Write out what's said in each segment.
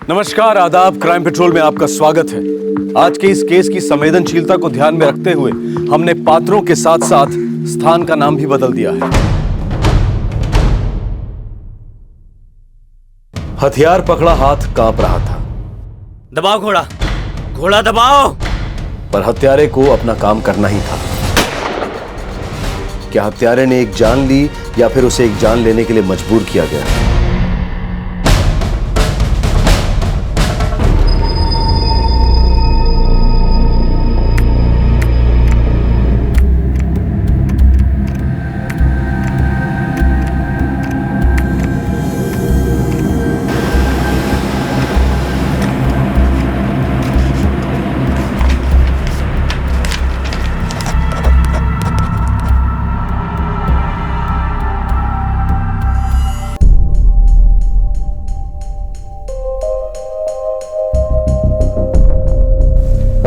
नमस्कार, आदाब। Crime petrol में आपका स्वागत है। आज के इस केस की संवेदनशीलता को ध्यान में रखते हुए हमने पात्रों के साथ साथ स्थान का नाम भी बदल दिया है। हथियार पकड़ा हाथ कांप रहा था। दबाओ घोड़ा, घोड़ा दबाओ। पर हत्यारे को अपना काम करना ही था। क्या हत्यारे ने एक जान ली या फिर उसे एक जान लेने के लिए मजबूर किया गया?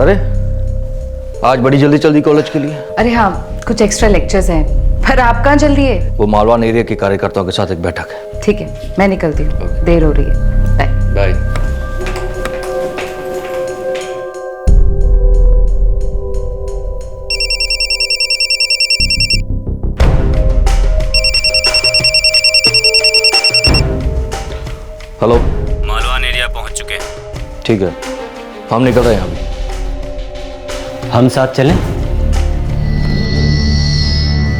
अरे आज बड़ी जल्दी चल दी कॉलेज के लिए। अरे हाँ, कुछ एक्स्ट्रा लेक्चर्स हैं। पर आप कहाँ जल्दी है? वो मालवान एरिया के कार्यकर्ताओं के साथ एक बैठक है। ठीक है, मैं निकलती हूँ, देर हो रही है। Bye bye. Hello, Malvan area पहुंच चुके हैं। ठीक है, हम निकल रहे हैं अभी। हम साथ चलें?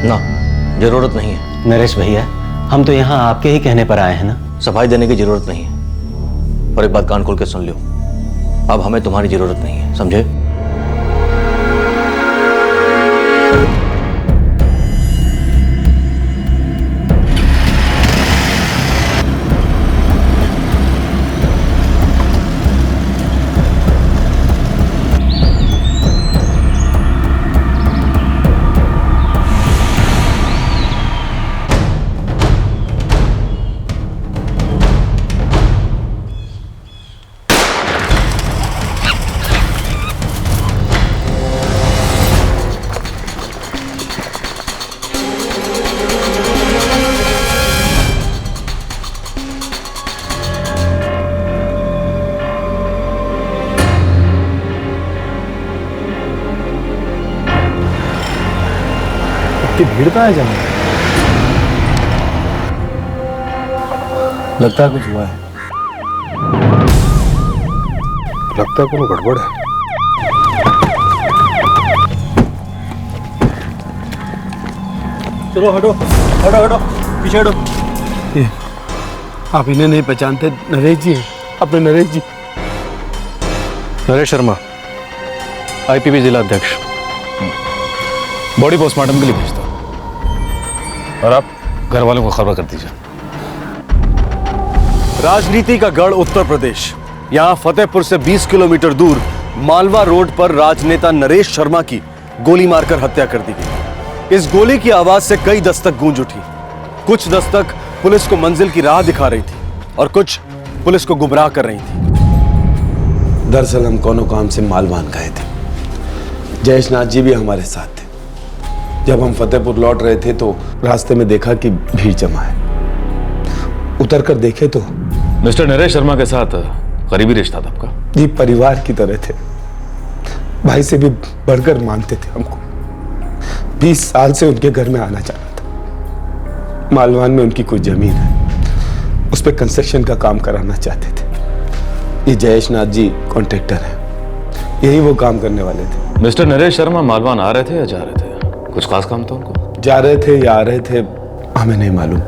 ना, जरूरत नहीं है। नरेश भैया, हम तो यहाँ आपके ही कहने पर आए हैं ना। सफाई देने की जरूरत नहीं है। और एक बात कान खोल के सुन लो, अब हमें तुम्हारी जरूरत नहीं है, समझे? भीड़ कहाँ है जमा? लगता है कुछ हुआ है। लगता है कोई गड़बड़ है। चलो हटो हटो हटो, पीछे हटो। ये आप इन्हें नहीं पहचानते? नरेश जी हैं, अपने नरेश जी। नरेश शर्मा, आईपीपी जिला अध्यक्ष। बॉडी पोस्टमार्टम के लिए भेजता हूं और आप घर वालों को खबर कर दीजिए। राजनीति का गढ़ उत्तर प्रदेश। यहां फतेहपुर से 20 किलोमीटर दूर मालवा रोड पर राजनेता नरेश शर्मा की गोली मारकर हत्या कर दी गई। इस गोली की आवाज से कई दस्तक गूंज उठी। कुछ दस्तक पुलिस को मंजिल की राह दिखा रही थी और कुछ पुलिस को गुमराह कर रही थी। दरअसल हम कोनो काम से मालवान गए थे। जयेश नाथ जी भी हमारे साथ थे। जब हम फतेहपुर लौट रहे थे तो रास्ते में देखा कि भीड़ जमा है। उतर कर देखे तो मिस्टर नरेश शर्मा के साथ करीबी रिश्ता था आपका? जी, परिवार की तरह थे। भाई से भी बढ़कर मानते थे हमको। 20 साल से उनके घर में आना जाना था। मालवान में उनकी कुछ जमीन है, उस पर कंस्ट्रक्शन का काम कराना चाहते थे। ये जयेश नाथ जी कॉन्ट्रैक्टर हैं, यही वो काम करने वाले थे। मिस्टर नरेश शर्मा मालवान आ रहे थे या जा रहे थे? कुछ खास काम था उनको? जा रहे थे या आ रहे थे हमें नहीं मालूम।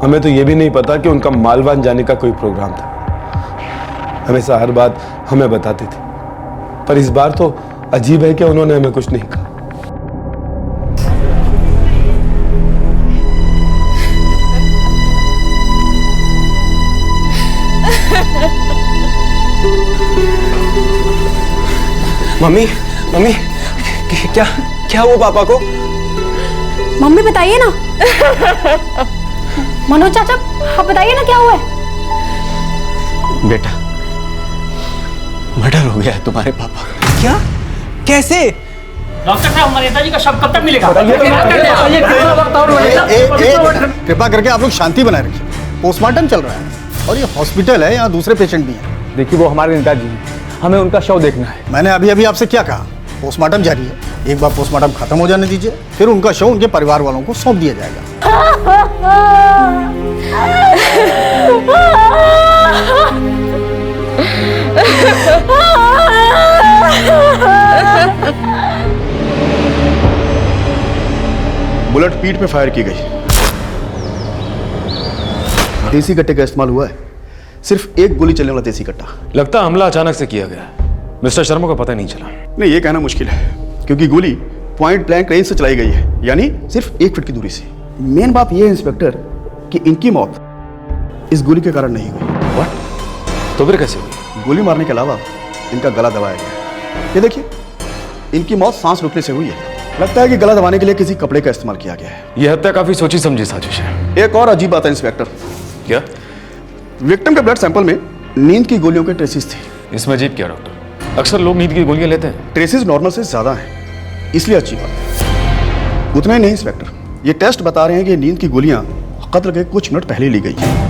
हमें तो ये भी नहीं पता कि उनका मालवान जाने का कोई प्रोग्राम था। हमेशा हर बात हमें बताते थे, पर इस बार तो अजीब है कि उन्होंने हमें कुछ नहीं कहा। मम्मी, मम्मी, क्या क्या हुआ पापा को? मम्मी बताइए ना। मनोज चाचा, आप बताइए ना क्या हुआ है? बेटा, मर्डर हो गया है तुम्हारे पापा का। क्या? कैसे? डॉक्टर साहब, हमारे नेताजी का शव कब तक मिलेगा? कृपा करके आप लोग शांति बनाए रखिए। पोस्टमार्टम चल रहा है और ये हॉस्पिटल है, यहाँ दूसरे पेशेंट भी हैं। देखिए वो हमारे नेताजी हैं, हमें उनका शव देखना है। मैंने अभी अभी आपसे क्या कहा, पोस्टमार्टम जारी है, एक बार पोस्टमार्टम खत्म हो जाने दीजिए, फिर उनका शव उनके परिवार वालों को सौंप दिया जाएगा। बुलेट पीठ पे फायर की गई। देसी कट्टे का इस्तेमाल हुआ है, सिर्फ एक गोली चलने वाला देसी कट्टा। लगता हमला अचानक से किया गया है। मिस्टर शर्मा को पता नहीं चला। नहीं, ये कहना मुश्किल है, क्योंकि गोली पॉइंट ब्लैंक रेंज से चलाई गई है, यानी सिर्फ 1 फीट की दूरी से। मेन बात यह है इंस्पेक्टर कि इनकी मौत इस गोली के कारण नहीं हुई। व्हाट? तो फिर कैसे हुई? गोली मारने के अलावा इनका गला दबाया गया। ये देखिए, इनकी मौत सांस रुकने से हुई है। लगता है कि गला दबाने के लिए किसी कपड़े का इस्तेमाल किया गया है। यह हत्या काफी सोची समझी साजिश है। एक और अजीब बात है इंस्पेक्टर। क्या? विक्टिम के ब्लड सैंपल में नींद की गोलियों के ट्रेसेस थे। इसमें अजीब क्या डॉक्टर? अक्सर लोग नींद की गोलियां लेते हैं। ट्रेसेस नॉर्मल से ज्यादा हैं, इसलिए अच्छी बात है। उतना ही नहीं इंस्पेक्टर, ये टेस्ट बता रहे हैं कि नींद की गोलियां कत्ल के कुछ मिनट पहले ली गई हैं।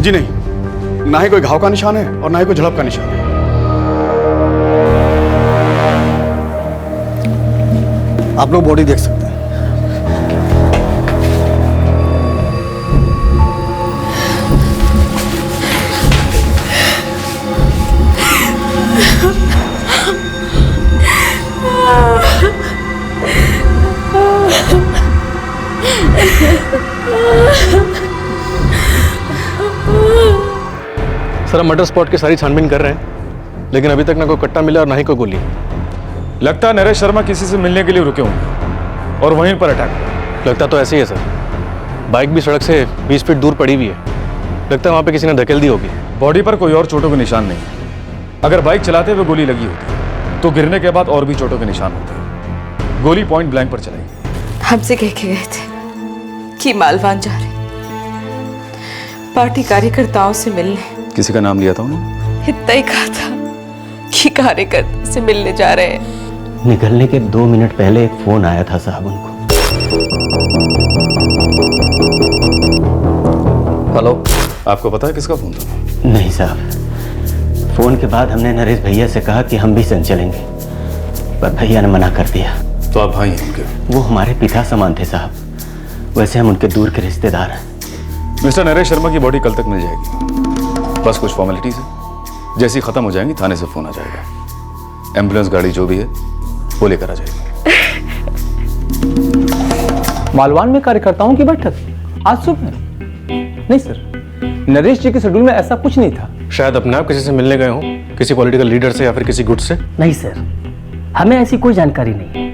जी नहीं, ना ही कोई घाव का निशान है और ना ही कोई झड़प का निशान है। आप लोग बॉडी देख सकते हैं। सर, हम मर्डर स्पॉट की सारी छानबीन कर रहे हैं, लेकिन अभी तक ना कोई कट्टा मिला और ना ही कोई गोली। लगता है नरेश शर्मा किसी से मिलने के लिए रुके होंगे और वहीं पर अटैक हुआ। लगता तो ऐसे ही है सर। बाइक भी सड़क से 20 फीट दूर पड़ी हुई है। लगता है वहाँ पे किसी ने धकेल दी होगी। बॉडी पर कोई और चोटों के निशान नहीं। अगर बाइक चलाते हुए गोली लगी होती तो गिरने के बाद और भी चोटों के निशान होते। गोली पॉइंट ब्लैंक पर चलाई। हमसे कह के गए थे कि मालवान जा रहे, पार्टी कार्यकर्ताओं से मिलने। किसी का नाम लिया था उन्होंने? इतना ही कहा था कि कार्यकर्ता से मिलने जा रहे हैं। निकलने के 2 मिनट पहले एक फोन आया था साहब उनको। हेलो, आपको पता है किसका फोन था? नहीं साहब, फोन के बाद हमने नरेश भैया से कहा कि हम भी संग चलेंगे, पर भैया ने मना कर दिया। तो आप भाई हैं उनके? वो हमारे पिता समान थे साहब, वैसे हम उनके दूर के रिश्तेदार हैं। मिस्टर नरेश शर्मा की बॉडी कल तक मिल जाएगी, बस कुछ फॉर्मेलिटीज है। जैसी खत्म हो जाएंगी थाने से फोन आ जाएगा। एम्बुलेंस गाड़ी जो भी है वो लेकर आ जाएगी। मालवान में कार्यकर्ताओं की बैठक आज सुबह? नहीं सर, नरेश जी के शेड्यूल में ऐसा कुछ नहीं था। शायद अपने आप किसी से मिलने गए हों, किसी पॉलिटिकल लीडर से या फिर किसी गुट से। नहीं सर, हमें ऐसी कोई जानकारी नहीं है,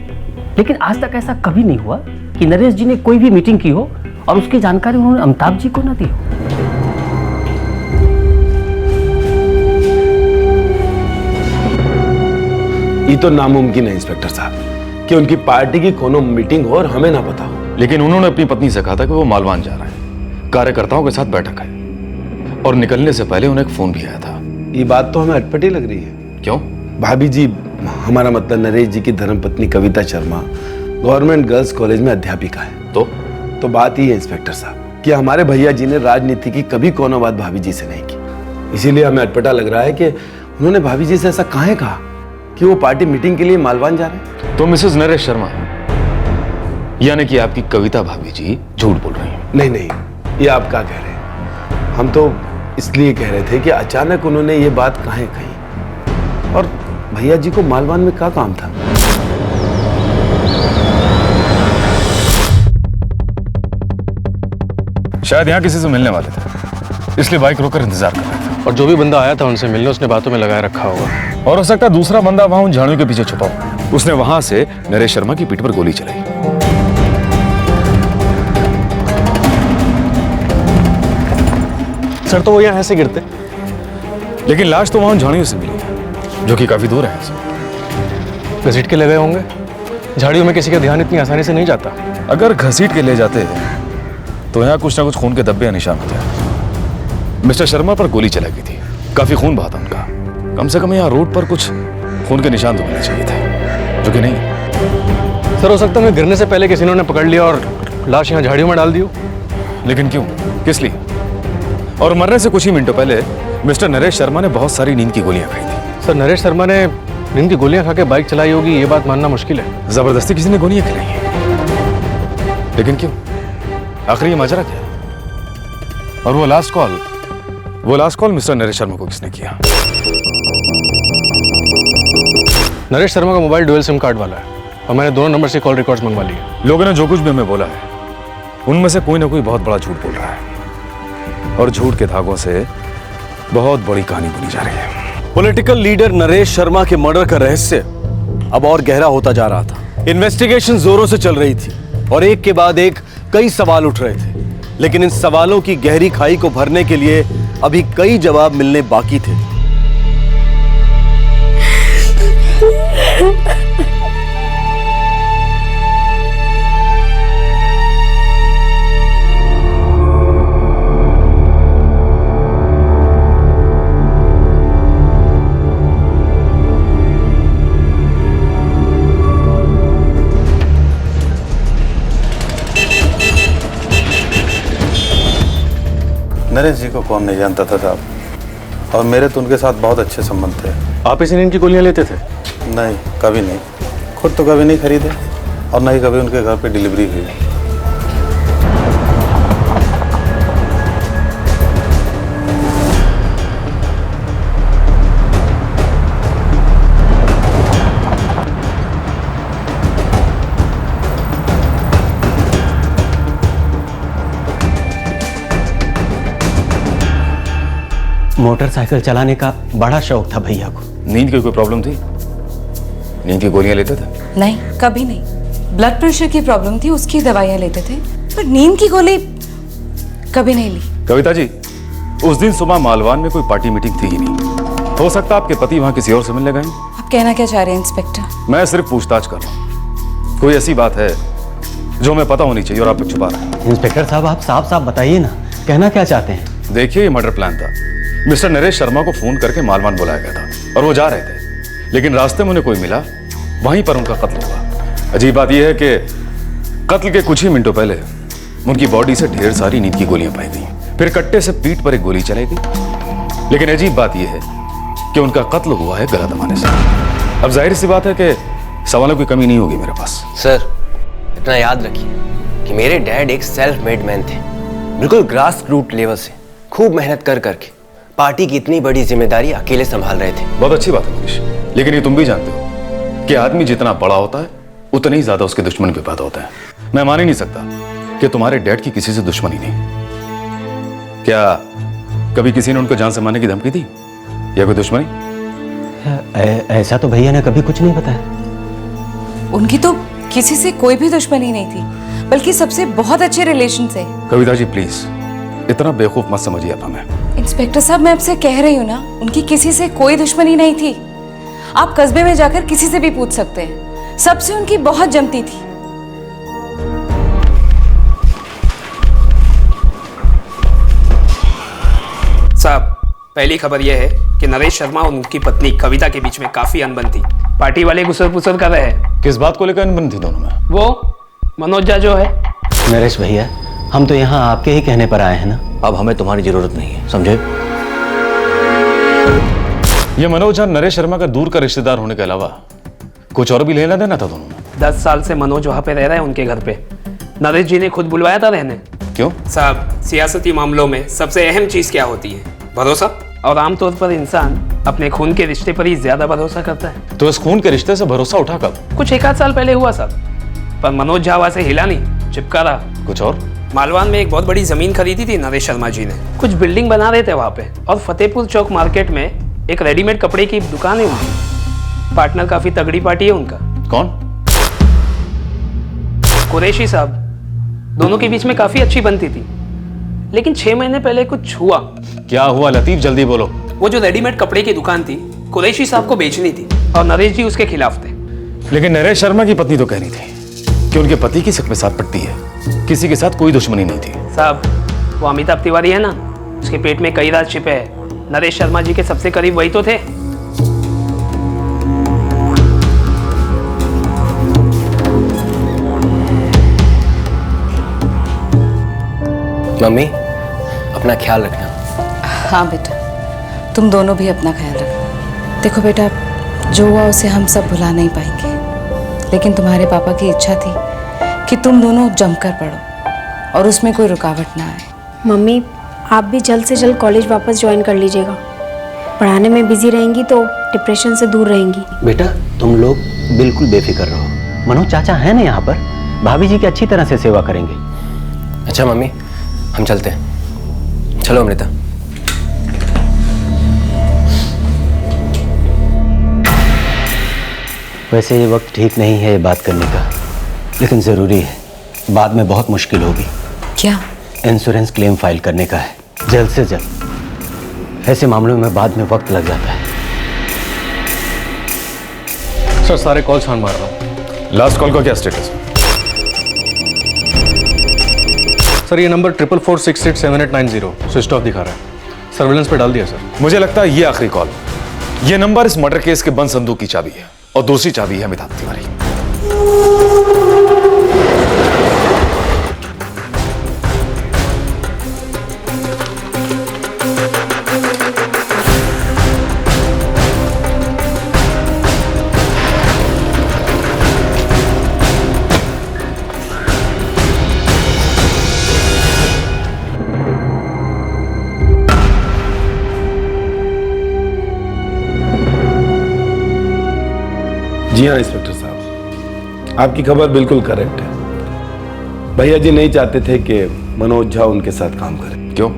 लेकिन आज तक ऐसा कभी नहीं हुआ कि नरेश जी ने कोई भी मीटिंग की हो और उसकी जानकारी उन्होंने अमिताभ जी को न दी हो। ये तो नामुमकिन है इंस्पेक्टर साहब कि उनकी पार्टी की कोनो मीटिंग हो और हमें ना पता हो। लेकिन उन्होंने अपनी पत्नी से कहा था कि वो मालवान जा रहा है, कार्यकर्ताओं के साथ बैठक है, और निकलने से पहले उन्हें एक फोन भी आया था। ये बात तो हमें अटपटी लग रही है। क्यों? भाभी जी, हमारा मतलब नरेश जी की धर्मपत्नी Kavita Sharma government girls college में अध्यापिका है। तो बात ये है इंस्पेक्टर साहब कि हमारे भैया जी ने राजनीति की कभी कोनो बात भाभी जी से नहीं की। इसीलिए हमें अटपटा लग रहा है कि उन्होंने भाभी जी से ऐसा काहे कहा कि वो पार्टी मीटिंग के लिए मालवान जा रहे हैं। तो मिसेस नरेश शर्मा, यानी कि आपकी कविता भाभी जी झूठ बोल रही हैं? नहीं नहीं, ये आप क्या कह रहे हैं? हम तो इसलिए कह रहे थे कि अचानक उन्होंने ये बात काहे कही, और भैया जी को मालवान में क्या काम था? शायद यहाँ किसी से मिलने वाले थे, इसलिए बाइक रोककर इंतजार कर रहे थे। और जो भी बंदा आया था उनसे मिलने, उसने बातों में लगाए रखा होगा। और हो सकता है दूसरा बंदा वहां उन झाड़ियों के पीछे छुपा हो। उसने वहां से नरेश शर्मा की पीठ पर गोली चलाई। सर, तो वो यहाँ ऐसे गिरते, लेकिन लाश तो वहां उन झाड़ियों से मिली है, जो कि काफी दूर है। घसीट के ले गए होंगे। झाड़ियों में किसी का ध्यान इतनी आसानी से नहीं जाता। अगर घसीट के ले जाते तो यहाँ कुछ ना कुछ खून के धब्बे या निशान होते। मिस्टर शर्मा पर गोली चलाई गई थी, काफी खून बहा था उनका। कम से कम यहाँ रोड पर कुछ खून के निशान तो मिलने चाहिए थे, जो कि नहीं। सर हो सकता है गिरने से पहले किसी ने पकड़ लिया और लाश यहाँ झाड़ियों में डाल दी हो। लेकिन क्यों, किस लिए? और मरने से कुछ ही मिनटों पहले मिस्टर नरेश शर्मा ने बहुत सारी नींद की गोलियां खाई थी। सर नरेश शर्मा ने नींद की गोलियां खा के बाइक चलाई होगी, ये बात मानना मुश्किल है। जबरदस्ती किसी ने गोलियां खिलाई हैं, लेकिन क्यों? आखिर ये माजरा क्या? और वो last call mister Naresh Sharma को किसने किया? नरेश शर्मा का मोबाइल डुअल सिम कार्ड वाला है और मैंने दोनों नंबर से कॉल रिकॉर्ड्स मंगवा लिए। लोगों ने जो कुछ भी हमें बोला है उनमें से कोई ना कोई बहुत बड़ा झूठ बोल रहा है, और झूठ के धागों से बहुत बड़ी कहानी बुनी जा रही है। पॉलिटिकल लीडर नरेश शर्मा के मर्डर का रहस्य अब और गहरा होता जा रहा था। इन्वेस्टिगेशन जोरों से चल रही थी और एक के बाद एक कई सवाल उठ रहे थे, लेकिन इन सवालों की गहरी खाई को भरने के लिए अभी कई जवाब मिलने बाकी थे। नरेश जी को कौन नहीं जानता था साहब, और मेरे तो उनके साथ बहुत अच्छे संबंध थे। आप इसी नींद की गोलियां लेते थे? नहीं, कभी नहीं। खुद तो कभी नहीं खरीदे और न ही कभी उनके घर पे डिलीवरी हुई। मोटरसाइकिल चलाने का बड़ा शौक था भैया को। नींद की कोई प्रॉब्लम थी? नींद की गोलियां लेते थे? नहीं, कभी नहीं। ब्लड प्रेशर की प्रॉब्लम थी, उसकी दवाइयाँ लेते थे, पर नींद की गोली कभी नहीं ली। कविता जी, उस दिन सुबह मालवान में कोई पार्टी मीटिंग थी ही नहीं। हो सकता आपके पति वहां किसी और से मिलने गए। आप कहना क्या चाह रहे हैं इंस्पेक्टर? मैं सिर्फ पूछताछ कर रहा हूँ। कोई ऐसी बात है जो हमें पता होनी चाहिए और आप लोग छुपा रहे हैं। इंस्पेक्टर साहब, आप साफ साफ बताइए ना, कहना क्या चाहते हैं? देखिए, ये मर्डर प्लान था। मिस्टर नरेश शर्मा को फोन करके मालवान बुलाया गया था और वो जा रहे थे, लेकिन रास्ते में उन्हें कोई मिला, वहीं पर उनका कत्ल हुआ। अजीब बात यह है कि कत्ल के कुछ ही मिनटों पहले उनकी बॉडी से ढेर सारी नींद की गोलियां पाई गई, फिर कट्टे से पीठ पर एक गोली चलाई गई। लेकिन अजीब बात यह है कि उनका कत्ल हुआ है गला दबाने से। अब जाहिर सी बात है कि सवालों की कमी नहीं होगी मेरे पास। सर, इतना याद रखिए कि मेरे डैड एक सेल्फ मेड मैन थे, बिल्कुल ग्रास रूट लेवल से खूब मेहनत कर करके पार्टी की इतनी बड़ी जिम्मेदारी अकेले संभाल रहे थे। बहुत अच्छी बात है मनीष, लेकिन ये तुम भी जानते हो कि आदमी जितना बड़ा होता है उतने ही ज्यादा उसके दुश्मन भी पैदा होता है। मैं मान ही नहीं सकता कि तुम्हारे डैड की किसी से दुश्मनी नहीं। क्या कभी किसी ने उनको जान से मारने की धमकी दी या कोई दुश्मनी? ऐसा तो भैया ने कभी कुछ नहीं बताया। उनकी तो किसी से कोई भी दुश्मनी नहीं थी, बल्कि सबसे बहुत अच्छे रिलेशन से। कविता जी प्लीज, इतना बेवकूफ मत समझिए आप हमें। इंस्पेक्टर साहब, मैं आपसे कह रही हूँ ना, उनकी किसी से कोई दुश्मनी नहीं थी। आप कस्बे में जाकर किसी से भी पूछ सकते हैं, सबसे उनकी बहुत जमती थी। साहब, पहली खबर यह है कि नरेश शर्मा और उनकी पत्नी कविता के बीच में काफी अनबन थी। पार्टी वाले गुस्सा पुसर कर रहे हैं। किस बात को लेकर अनबन थी दोनों में? वो मनोज झा जो है। नरेश भैया, हम तो यहाँ आपके ही कहने पर आए हैं ना। अब हमें तुम्हारी जरूरत नहीं है, समझे? ये मनोज झा नरेश शर्मा का दूर का रिश्तेदार होने के अलावा कुछ और भी लेना देना था दोनों में? 10 साल से मनोज वहां पे रह रहे हैं उनके घर पे। नरेश जी ने खुद बुलवाया था रहने। क्यों? साहब, सियासती मामलों में सबसे अहम चीज क्या होती है? भरोसा। और आमतौर पर इंसान अपने खून के रिश्ते पर ही ज्यादा भरोसा करता है। तो इस खून के रिश्ते से भरोसा उठा कब? कुछ 1 आध साल पहले हुआ साहब, पर मनोज झा वहां से हिला नहीं, चिपका रहा। कुछ और? मालवान में एक बहुत बड़ी जमीन खरीदी थी नरेश शर्मा जी ने, कुछ बिल्डिंग बना रहे थे वहां पे, और फतेहपुर चौक मार्केट में एक रेडीमेड कपड़े की दुकान है उनकी। पार्टनर काफी तगड़ी पार्टी है उनका। कौन? कुरैशी साहब। दोनों के बीच में काफी अच्छी बनती थी, लेकिन 6 महीने पहले कुछ हुआ। क्या हुआ लतीफ, जल्दी बोलो। वो जो रेडीमेड कपड़े की दुकान थी, कुरैशी साहब को बेचनी थी और नरेश जी उसके खिलाफ थे। लेकिन नरेश शर्मा की पत्नी तो कह रही थी कि उनके पति की सिक में साथ पड़ती है, किसी के साथ कोई दुश्मनी नहीं थी। साहब, वो अमिताभ तिवारी है ना, उसके पेट में कई राज छिपे हैं। नरेश शर्मा जी के सबसे करीब वही तो थे। मम्मी, अपना ख्याल रखना। हाँ बेटा, तुम दोनों भी अपना ख्याल रखना। देखो बेटा, जो हुआ उसे हम सब भुला नहीं पाएंगे, लेकिन तुम्हारे पापा की इच्छा थी कि तुम दोनों जमकर पढ़ो और उसमें कोई रुकावट ना आए। मम्मी, आप भी जल्द से जल्द कॉलेज वापस ज्वाइन कर लीजिएगा। पढ़ाने में बिजी रहेंगी तो डिप्रेशन से दूर रहेंगी। बेटा तुम लोग बिल्कुल बेफिक्र रहो, मनोज चाचा है ना यहाँ पर, भाभी जी की अच्छी तरह से सेवा करेंगे। अच्छा मम्मी, हम चलते हैं। चलो अमृता। वैसे ये वक्त ठीक नहीं है ये बात करने का, लेकिन ज़रूरी है, बाद में बहुत मुश्किल होगी। क्या? इंश्योरेंस क्लेम फाइल करने का है, जल्द से जल्द। ऐसे मामलों में बाद में वक्त लग जाता है। सर सारे कॉल छान मार रहा हूँ। लास्ट कॉल का क्या स्टेटस है? सर ये नंबर 44468789 स्विच ऑफ दिखा रहा है। सर्विलेंस पे डाल दिया सर। मुझे लगता है ये आखिरी कॉल, ये नंबर इस मर्डर केस के बंद संदूक की चाबी है, और दूसरी चाबी है अमिताभ तिवारी। जी हाँ इंस्पेक्टर साहब, आपकी खबर बिल्कुल करेक्ट है। भैया जी नहीं चाहते थे कि मनोज झा उनके साथ काम करे। क्यों?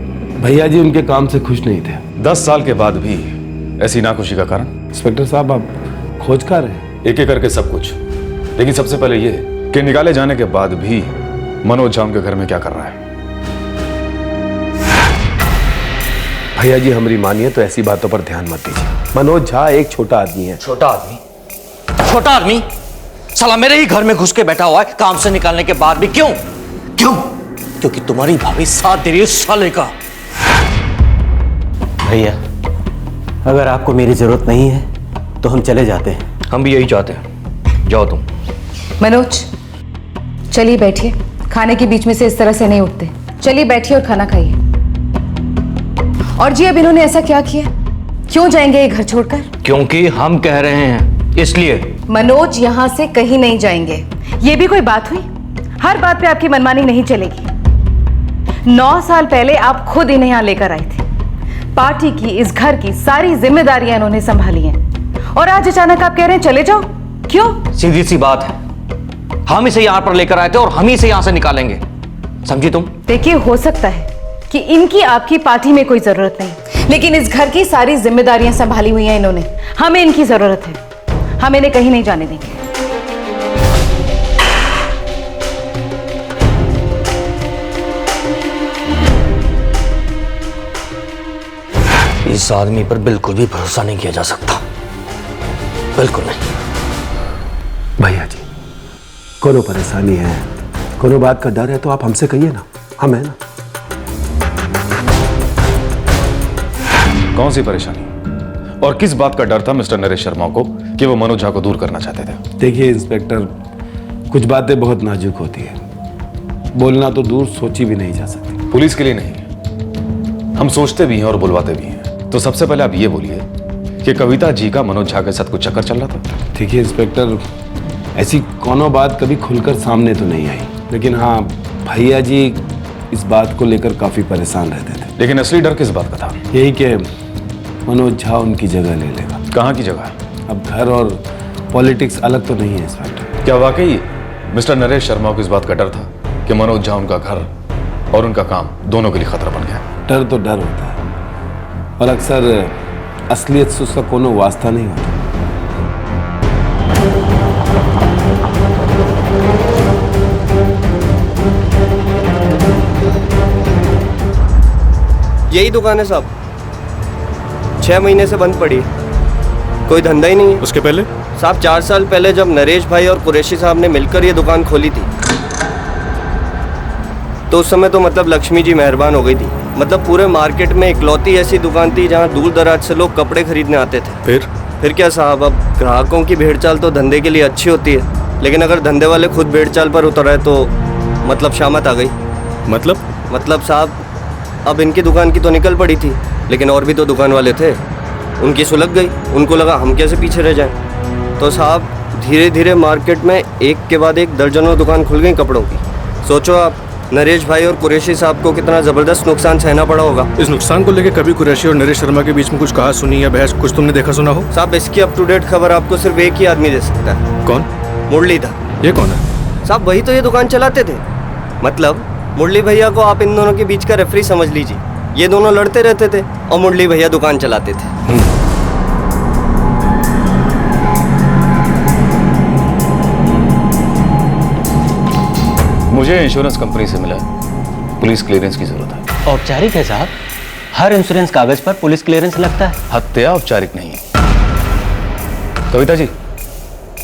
भैया जी उनके काम से खुश नहीं थे। 10 साल के बाद भी ऐसी नाखुशी का कारण? इंस्पेक्टर साहब आप खोज कर रहे हैं? एक एक करके सब कुछ, लेकिन सबसे पहले ये कि निकाले जाने के बाद भी मनोज झा उनके घर में क्या कर रहा है। भैया जी हमारी मानिए तो ऐसी बातों पर ध्यान मत दीजिए। मनोज झा एक छोटा आदमी है। छोटा आदमी? छोटा आदमी साला मेरे ही घर में घुस के बैठा हुआ है काम से निकालने के बाद भी। क्यों? क्यों? क्योंकि तुम्हारी भाभी साथ दे रही है साले का। भैया अगर आपको मेरी जरूरत नहीं है तो हम चले जाते हैं। हम भी यही चाहते हैं, जाओ तुम। मनोज चलिए बैठिए, खाने के बीच में से इस तरह से नहीं उठते। चलिए बैठिए और खाना खाइए। और जी अब इन्होंने ऐसा क्या किया, क्यों जाएंगे ये घर छोड़कर? क्योंकि हम कह रहे हैं इसलिए। मनोज यहाँ से कहीं नहीं जाएंगे। ये भी कोई बात हुई? हर बात पे आपकी मनमानी नहीं चलेगी। 9 साल पहले आप खुद इन्हें यहाँ लेकर आए थे। पार्टी की, इस घर की सारी जिम्मेदारियां इन्होंने संभाली हैं, और आज अचानक आप कह रहे हैं चले जाओ। क्यों? सीधी सी बात है, हम इसे यहाँ पर लेकर आए थे और हम ही इसे यहाँ से निकालेंगे, समझी तुम? देखिए हो सकता है कि इनकी आपकी पार्टी में कोई जरूरत नहीं, लेकिन इस घर की सारी जिम्मेदारियां संभाली हुई हैं इन्होंने। हमें इनकी जरूरत है, हम इन्हें कहीं नहीं जाने देंगे। इस आदमी पर बिल्कुल भी भरोसा नहीं किया जा सकता, बिल्कुल नहीं। भैया जी कोनो परेशानी है, कोनो बात का डर है तो आप हमसे कहिए ना, हम है ना। कौन सी परेशानी और किस बात का डर था मिस्टर नरेश शर्मा को कि वो मनोज झा को दूर करना चाहते थे? देखिए इंस्पेक्टर, कुछ बातें बहुत नाजुक होती है, बोलना तो दूर सोची भी नहीं जा सकती। पुलिस के लिए नहीं, हम सोचते भी हैं और बुलवाते भी हैं। तो सबसे पहले आप ये बोलिए कि कविता जी का मनोज झा के साथ कुछ चक्कर चल रहा था? देखिए इंस्पेक्टर, ऐसी कोनो बात कभी खुलकर सामने तो नहीं आई, लेकिन हाँ भैया जी इस बात को लेकर काफी परेशान रहते थे। लेकिन असली डर किस बात का था? यही कि मनोज झा उनकी जगह ले लेगा। कहाँ की जगह? अब घर और पॉलिटिक्स अलग तो नहीं है इंस्पेक्टर। क्या वाकई मिस्टर नरेश शर्मा को इस बात का डर था कि मनोज झा उनका घर और उनका काम दोनों के लिए खतरा बन गया? डर तो डर होता है, और अक्सर असलियत से उसका कोनो वास्ता नहीं होता। यही दुकान है साहब, 6 महीने से बंद पड़ी, कोई धंधा ही नहीं है। उसके पहले साहब 4 साल पहले जब नरेश भाई और कुरैशी साहब ने मिलकर ये दुकान खोली थी तो उस समय तो मतलब लक्ष्मी जी मेहरबान हो गई थी। मतलब पूरे मार्केट में इकलौती ऐसी दुकान थी जहाँ दूर दराज से लोग कपड़े खरीदने आते थे। फिर क्या साहब, अब ग्राहकों की भेड़चाल तो धंधे के लिए अच्छी होती है, लेकिन अगर धंधे वाले खुद भेड़चाल पर उतर आए तो मतलब शामत आ गई। मतलब साहब, अब इनकी दुकान की तो निकल पड़ी थी, लेकिन और भी तो दुकान वाले थे, उनकी सुलग गई। उनको लगा हम कैसे पीछे रह जाएं। तो साहब धीरे धीरे मार्केट में एक के बाद एक दर्जनों दुकान खुल गई कपड़ों की। सोचो आप, नरेश भाई और कुरैशी साहब को कितना ज़बरदस्त नुकसान सहना पड़ा होगा। इस नुकसान को लेकर कभी कुरैशी और नरेश शर्मा के बीच में कुछ कहा सुनी या बहस कुछ तुमने देखा सुना हो? साहब इसकी अप टू डेट खबर आपको सिर्फ एक ही आदमी दे सकता है। कौन? मुरलीधर। ये कौन है? साहब वही तो ये दुकान चलाते थे। मतलब मुरली भैया को आप इन दोनों के बीच का रेफरी समझ लीजिए। ये दोनों लड़ते रहते थे और मुरली भैया दुकान चलाते थे। मुझे इंश्योरेंस कंपनी से मिला पुलिस क्लियरेंस की जरूरत है। औपचारिक है साहब, हर इंश्योरेंस कागज पर पुलिस क्लियरेंस लगता है। हत्या औपचारिक नहीं है। कविता जी,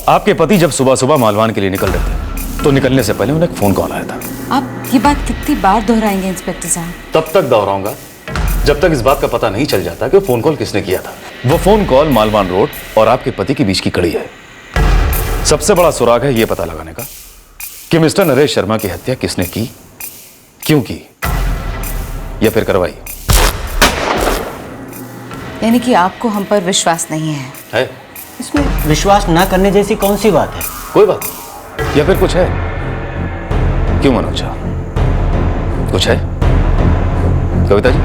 आपके पति जब सुबह सुबह मालवान के लिए निकल रहे थे तो निकलने से पहले उन्हें एक फोन कॉल आया था। आप ये बात कितनी बार दोहराएंगे इंस्पेक्टर साहब? तब तक दोहराऊंगा जब तक इस बात का पता नहीं चल जाता कि वो फोन कॉल किसने किया था। वो फोन कॉल मालवान रोड और आपके पति के बीच की कड़ी है। सबसे बड़ा सुराग है यह पता लगाने का कि मिस्टर नरेश शर्मा की हत्या किसने की, क्यों की, या फिर करवाई। यानी कि आपको हम पर विश्वास नहीं है? इसमें विश्वास ना करने जैसी कौन सी बात है? कोई बात नहीं। या फिर कुछ है? क्यों मनोज, कुछ है? कविता जी,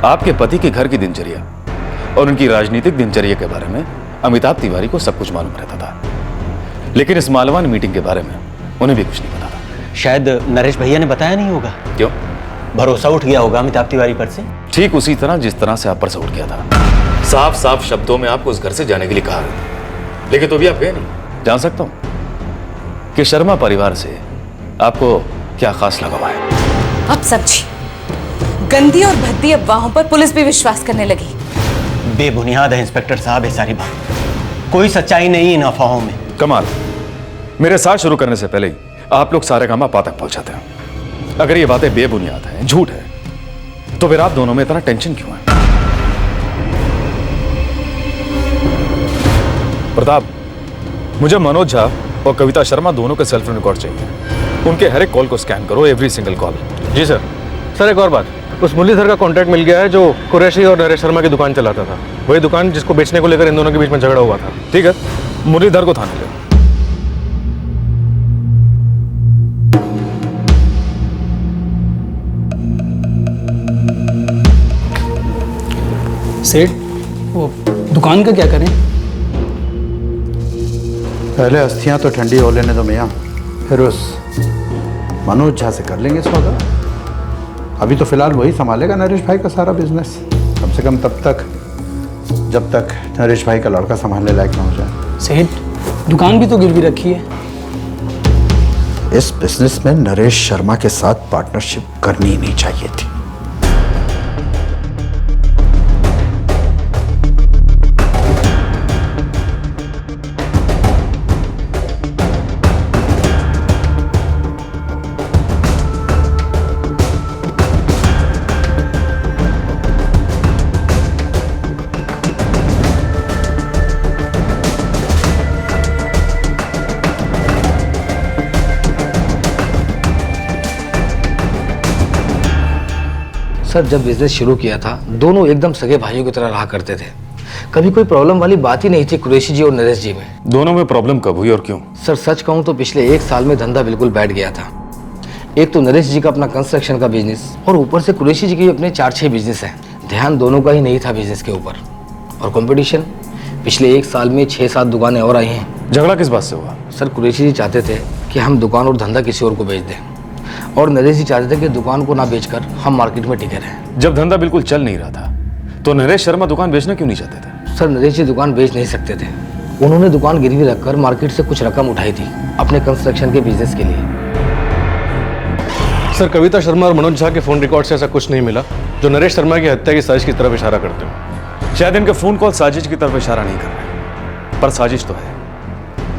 आपके पति के घर की दिनचर्या और उनकी राजनीतिक दिनचर्या के बारे में अमिताभ तिवारी को सब कुछ मालूम रहता था, लेकिन इस मालवान मीटिंग के बारे में उन्हें भी कुछ नहीं पता था। शायद नरेश भैया ने बताया नहीं होगा। क्यों? भरोसा उठ गया होगा अमिताभ तिवारी पर से। ठीक उसी तरह जिस तरह से आप पर से उठ गया था। साफ साफ शब्दों में आपको उस घर से जाने के लिए कहा, लेकिन तो भी आप गए नहीं। जान सकता हूं कि शर्मा परिवार से आपको क्या खास लगा हुआ है? अब समझी, गंदी और भद्दी अफवाहों पर पुलिस भी विश्वास करने लगी। बेबुनियाद है इंस्पेक्टर साहब ये सारी बात, कोई सच्चाई नहीं इन अफवाहों में। कमाल, मेरे साथ शुरू करने से पहले ही आप लोग सारे काम पा तक पहुंचाते हैं। अगर ये बातें बेबुनियाद हैं, झूठ है, तो फिर आप दोनों में इतना टेंशन क्यों है? प्रताप, मुझे मनोज झा और कविता शर्मा दोनों के सेल्फ रिकॉर्ड चाहिए। उनके हर एक कॉल को स्कैन करो, एवरी सिंगल कॉल। जी सर। सर एक और बात, उस मुरलीधर का कॉन्टैक्ट मिल गया है जो कुरैशी और नरेश शर्मा की दुकान चलाता था। वही दुकान जिसको बेचने को लेकर इन दोनों के बीच में झगड़ा हुआ था। ठीक है, मुरलीधर को थाने ले। सेठ, वो दुकान का क्या करें? पहले अस्थियां तो ठंडी हो लेने दो मियाँ, फिर उस मनोज झा से कर लेंगे सौदा। अभी तो फिलहाल वही संभालेगा नरेश भाई का सारा बिजनेस, कम से कम तब तक जब तक नरेश भाई का लड़का संभालने लायक ना हो जाए। सेठ, दुकान भी तो गिरवी रखी है। इस बिजनेस में नरेश शर्मा के साथ पार्टनरशिप करनी ही नहीं चाहिए थी। सर, जब बिजनेस शुरू किया था दोनों एकदम सगे भाइयों की तरह रहा करते थे। कभी कोई प्रॉब्लम वाली बात ही नहीं थी कुरैशी जी और नरेश जी में। दोनों में प्रॉब्लम कब हुई और क्यों? सर सच कहूँ तो पिछले 1 साल में धंधा बिल्कुल बैठ गया था। एक तो नरेश जी का अपना कंस्ट्रक्शन का बिजनेस और ऊपर से कुरैशी जी के अपने 4-6 बिजनेस हैं। ध्यान दोनों का ही नहीं था बिजनेस के ऊपर। और कंपटीशन, पिछले 1 साल में 6-7 दुकानें और आई हैं। झगड़ा किस बात से हुआ? सर कुरैशी जी चाहते थे कि हम दुकान और धंधा किसी और को बेच दें, और नरेश जी चाहते थे कि दुकान को ना बेचकर हम मार्केट में टिके रहें। जब धंधा बिल्कुल चल नहीं रहा था तो नरेश शर्मा दुकान बेचना क्यों नहीं चाहते थे? सर नरेश जी दुकान बेच नहीं सकते थे। उन्होंने दुकान गिरवी रखकर मार्केट से कुछ रकम उठाई थी अपने कंस्ट्रक्शन के बिजनेस के लिए। सर कविता शर्मा और मनोज झा के फोन रिकॉर्ड से ऐसा कुछ नहीं मिला जो नरेश शर्मा की हत्या की साजिश की तरफ इशारा करते हो। शायद इनके फोन कॉल साजिश की तरफ इशारा नहीं कर रहे, पर साजिश तो है,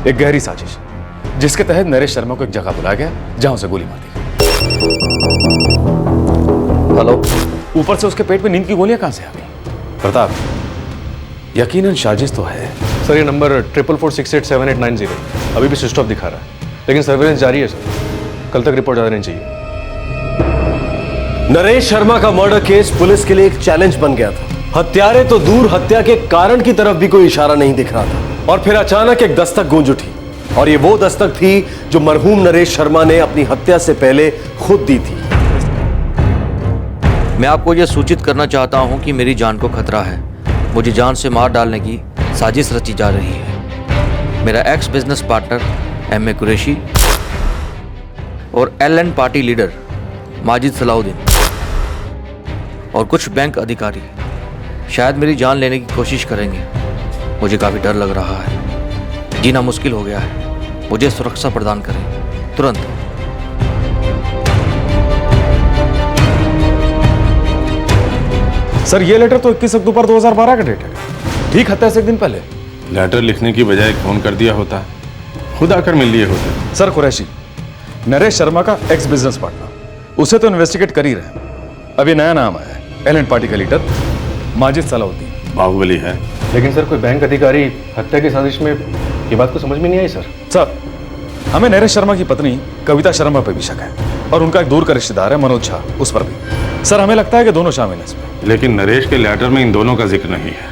एक गहरी साजिश, जिसके तहत नरेश शर्मा को एक जगह बुलाया गया जहां उसे गोली मार दी गई। हेलो। ऊपर से उसके पेट में नींद की गोलियां कहां से आ गई? प्रताप, यकीनन साजिश तो है। सर ये नंबर 44468789 अभी भी स्विच ऑफ दिखा रहा है, लेकिन सर्वेलेंस जारी है सर, कल तक रिपोर्ट आ जानी चाहिए। नरेश शर्मा का मर्डर केस पुलिस के लिए एक चैलेंज बन गया था। हत्यारे तो दूर, हत्या के कारण की तरफ भी कोई इशारा नहीं दिख रहा था। और फिर अचानक एक दस्तक गूंज उठी, और ये वो दस्तक थी जो मरहूम नरेश शर्मा ने अपनी हत्या से पहले खुद दी थी। मैं आपको यह सूचित करना चाहता हूं कि मेरी जान को खतरा है। मुझे जान से मार डालने की साजिश रची जा रही है। मेरा ex business partner M A Qureshi और LN party leader Majid Salauddin और कुछ बैंक अधिकारी शायद मेरी जान लेने की कोशिश करेंगे। मुझे काफ़ी डर लग रहा है, जीना मुश्किल हो गया है। मुझे सुरक्षा प्रदान करें तुरंत। सर ये लेटर तो 21 अक्टूबर 2012 का डेट है, ठीक हत्या से एक दिन पहले। लेटर लिखने की बजाय फोन कर दिया होता, खुद आकर मिल लिए होते। सर कुरैशी नरेश शर्मा का एक्स बिजनेस पार्टनर, उसे तो इन्वेस्टिगेट कर ही रहे हैं। अभी नया नाम आया है, LN पार्टी का लीडर माजिद सलाउद्दीन। बाहुबली है। लेकिन सर कोई बैंक अधिकारी हत्या की साजिश में, ये बात को समझ में नहीं आई सर। हमें नरेश शर्मा की पत्नी कविता शर्मा पर भी शक है, और उनका एक दूर का रिश्तेदार है मनोज झा, उस पर भी। सर हमें लगता है कि दोनों शामिल हैं इसमें। लेकिन नरेश के लेटर में इन दोनों का जिक्र नहीं है।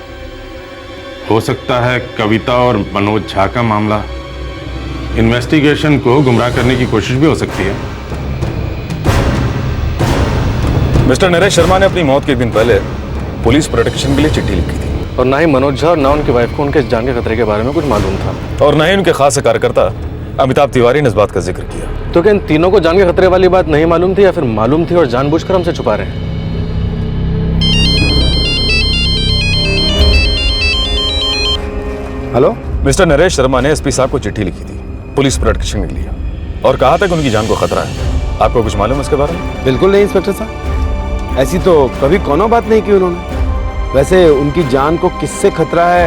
हो सकता है कविता और मनोज झा का मामला इन्वेस्टिगेशन को गुमराह करने की कोशिश भी हो सकती है। मिस्टर नरेश शर्मा ने अपनी मौत के एक दिन पहले पुलिस प्रोटेक्शन के लिए चिट्ठी लिखी थी, और ना ही मनोज झा और ना उनकी वाइफ को उनके जान के खतरे के बारे में कुछ मालूम था, और ना ही उनके खास कार्यकर्ता अमिताभ तिवारी ने इस बात का जिक्र किया। तो क्या इन तीनों को जान के खतरे वाली बात नहीं मालूम थी, या फिर मालूम थी और जानबूझकर हमसे छुपा रहे हैं? हेलो। मिस्टर नरेश शर्मा ने SP साहब को चिट्ठी लिखी थी पुलिस प्रोटेक्शन के लिए, और कहा था कि उनकी जान को खतरा है। आपको कुछ मालूम है इसके बारे में? बिल्कुल नहीं इंस्पेक्टर साहब, ऐसी तो कभी कोनो बात नहीं की उन्होंने। वैसे उनकी जान को किससे खतरा है,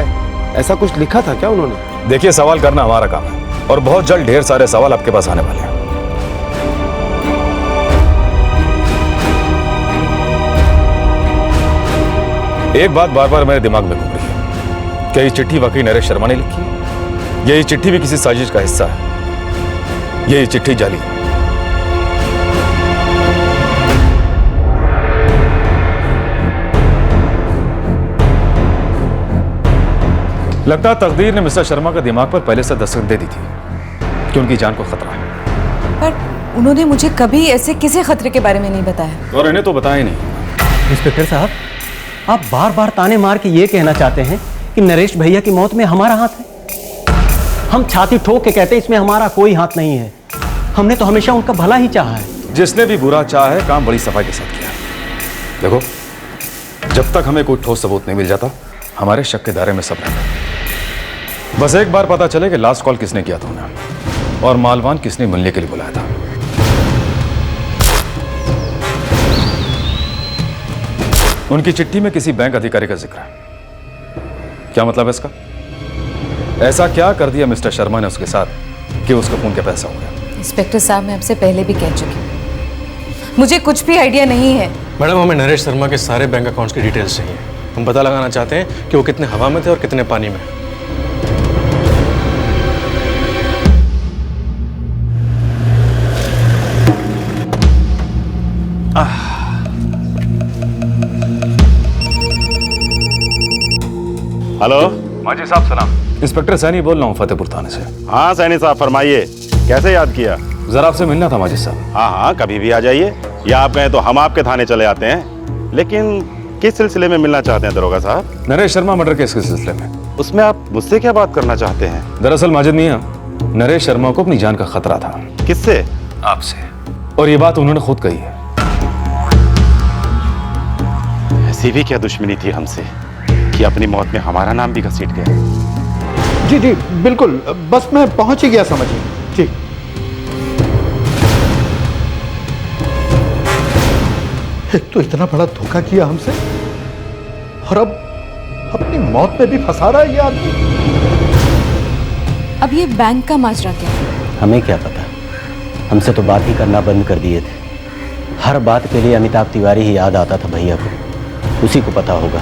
ऐसा कुछ लिखा था क्या उन्होंने? देखिए, सवाल करना हमारा काम है, और बहुत जल्द ढेर सारे सवाल आपके पास आने वाले हैं। एक बात बार बार मेरे दिमाग में घूम रही है, क्या ये चिट्ठी वाकई नरेश शर्मा ने लिखी है? ये चिट्ठी भी किसी साजिश का हिस्सा है? ये चिट्ठी जाली है? लगता है तकदीर ने मिस्टर शर्मा का दिमाग पर पहले से दस्तक दे दी थी कि उनकी जान को खतरा है। पर उन्होंने मुझे कभी ऐसे किसी खतरे के बारे में नहीं बताया। और इन्हें तो बताया ही नहीं। इंस्पेक्टर साहब, आप बार बार ताने मार के ये कहना चाहते हैं कि नरेश भैया की मौत में हमारा हाथ है? हम छाती ठोक के कहते हैं इसमें हमारा कोई हाथ नहीं है। हमने तो हमेशा उनका भला ही चाहा है। जिसने भी बुरा चाहा है, काम बड़ी सफाई के साथ किया। देखो, जब तक हमें कोई ठोस सबूत नहीं मिल जाता, हमारे शक के दायरे में सब रहता है। बस एक बार पता चले कि लास्ट कॉल किसने किया था उन्हें, और मालवान किसने मिलने के लिए बुलाया था। उनकी चिट्ठी में किसी बैंक अधिकारी का जिक्र है। क्या मतलब है इसका? ऐसा क्या कर दिया मिस्टर शर्मा ने उसके साथ कि उसका खून का पैसा हो गया? इंस्पेक्टर साहब, मैं आपसे पहले भी कह चुकी हूँ, मुझे कुछ भी आइडिया नहीं है। मैडम, हमें नरेश शर्मा के सारे बैंक अकाउंट्स की डिटेल्स चाहिए। हम पता लगाना चाहते हैं कि वो कितने हवा में थे और कितने पानी में। हेलो। माजी साहब सलाम। इंस्पेक्टर सैनी बोल रहा हूँ फतेहपुर थाने से। हाँ सैनी साहब, फरमाइए, कैसे याद किया? जरा आपसे मिलना था माजिद साहब। हाँ हाँ, कभी भी आ जाइए, या आप कहें तो हम आपके थाने चले आते हैं। लेकिन किस सिलसिले में मिलना चाहते हैं दरोगा साहब? नरेश शर्मा मर्डर केस के सिलसिले में। उसमें आप मुझसे क्या बात करना चाहते हैं? दरअसल माजिद मियां, नरेश शर्मा को अपनी जान का खतरा था। किससे? आपसे। और ये बात उन्होंने खुद कही है। ऐसी भी क्या दुश्मनी थी हमसे कि अपनी मौत में हमारा नाम भी घसीट गया? जी जी बिल्कुल, बस मैं पहुंच ही गया, समझिए। जी। एक तो इतना बड़ा धोखा किया हमसे, और अब अपनी मौत में भी फंसा रहा है ये आदमी। अब ये बैंक का माजरा क्या है? हमें क्या पता, हमसे तो बात ही करना बंद कर दिए थे। हर बात के लिए अमिताभ तिवारी ही याद आता था भैया को, उसी को पता होगा।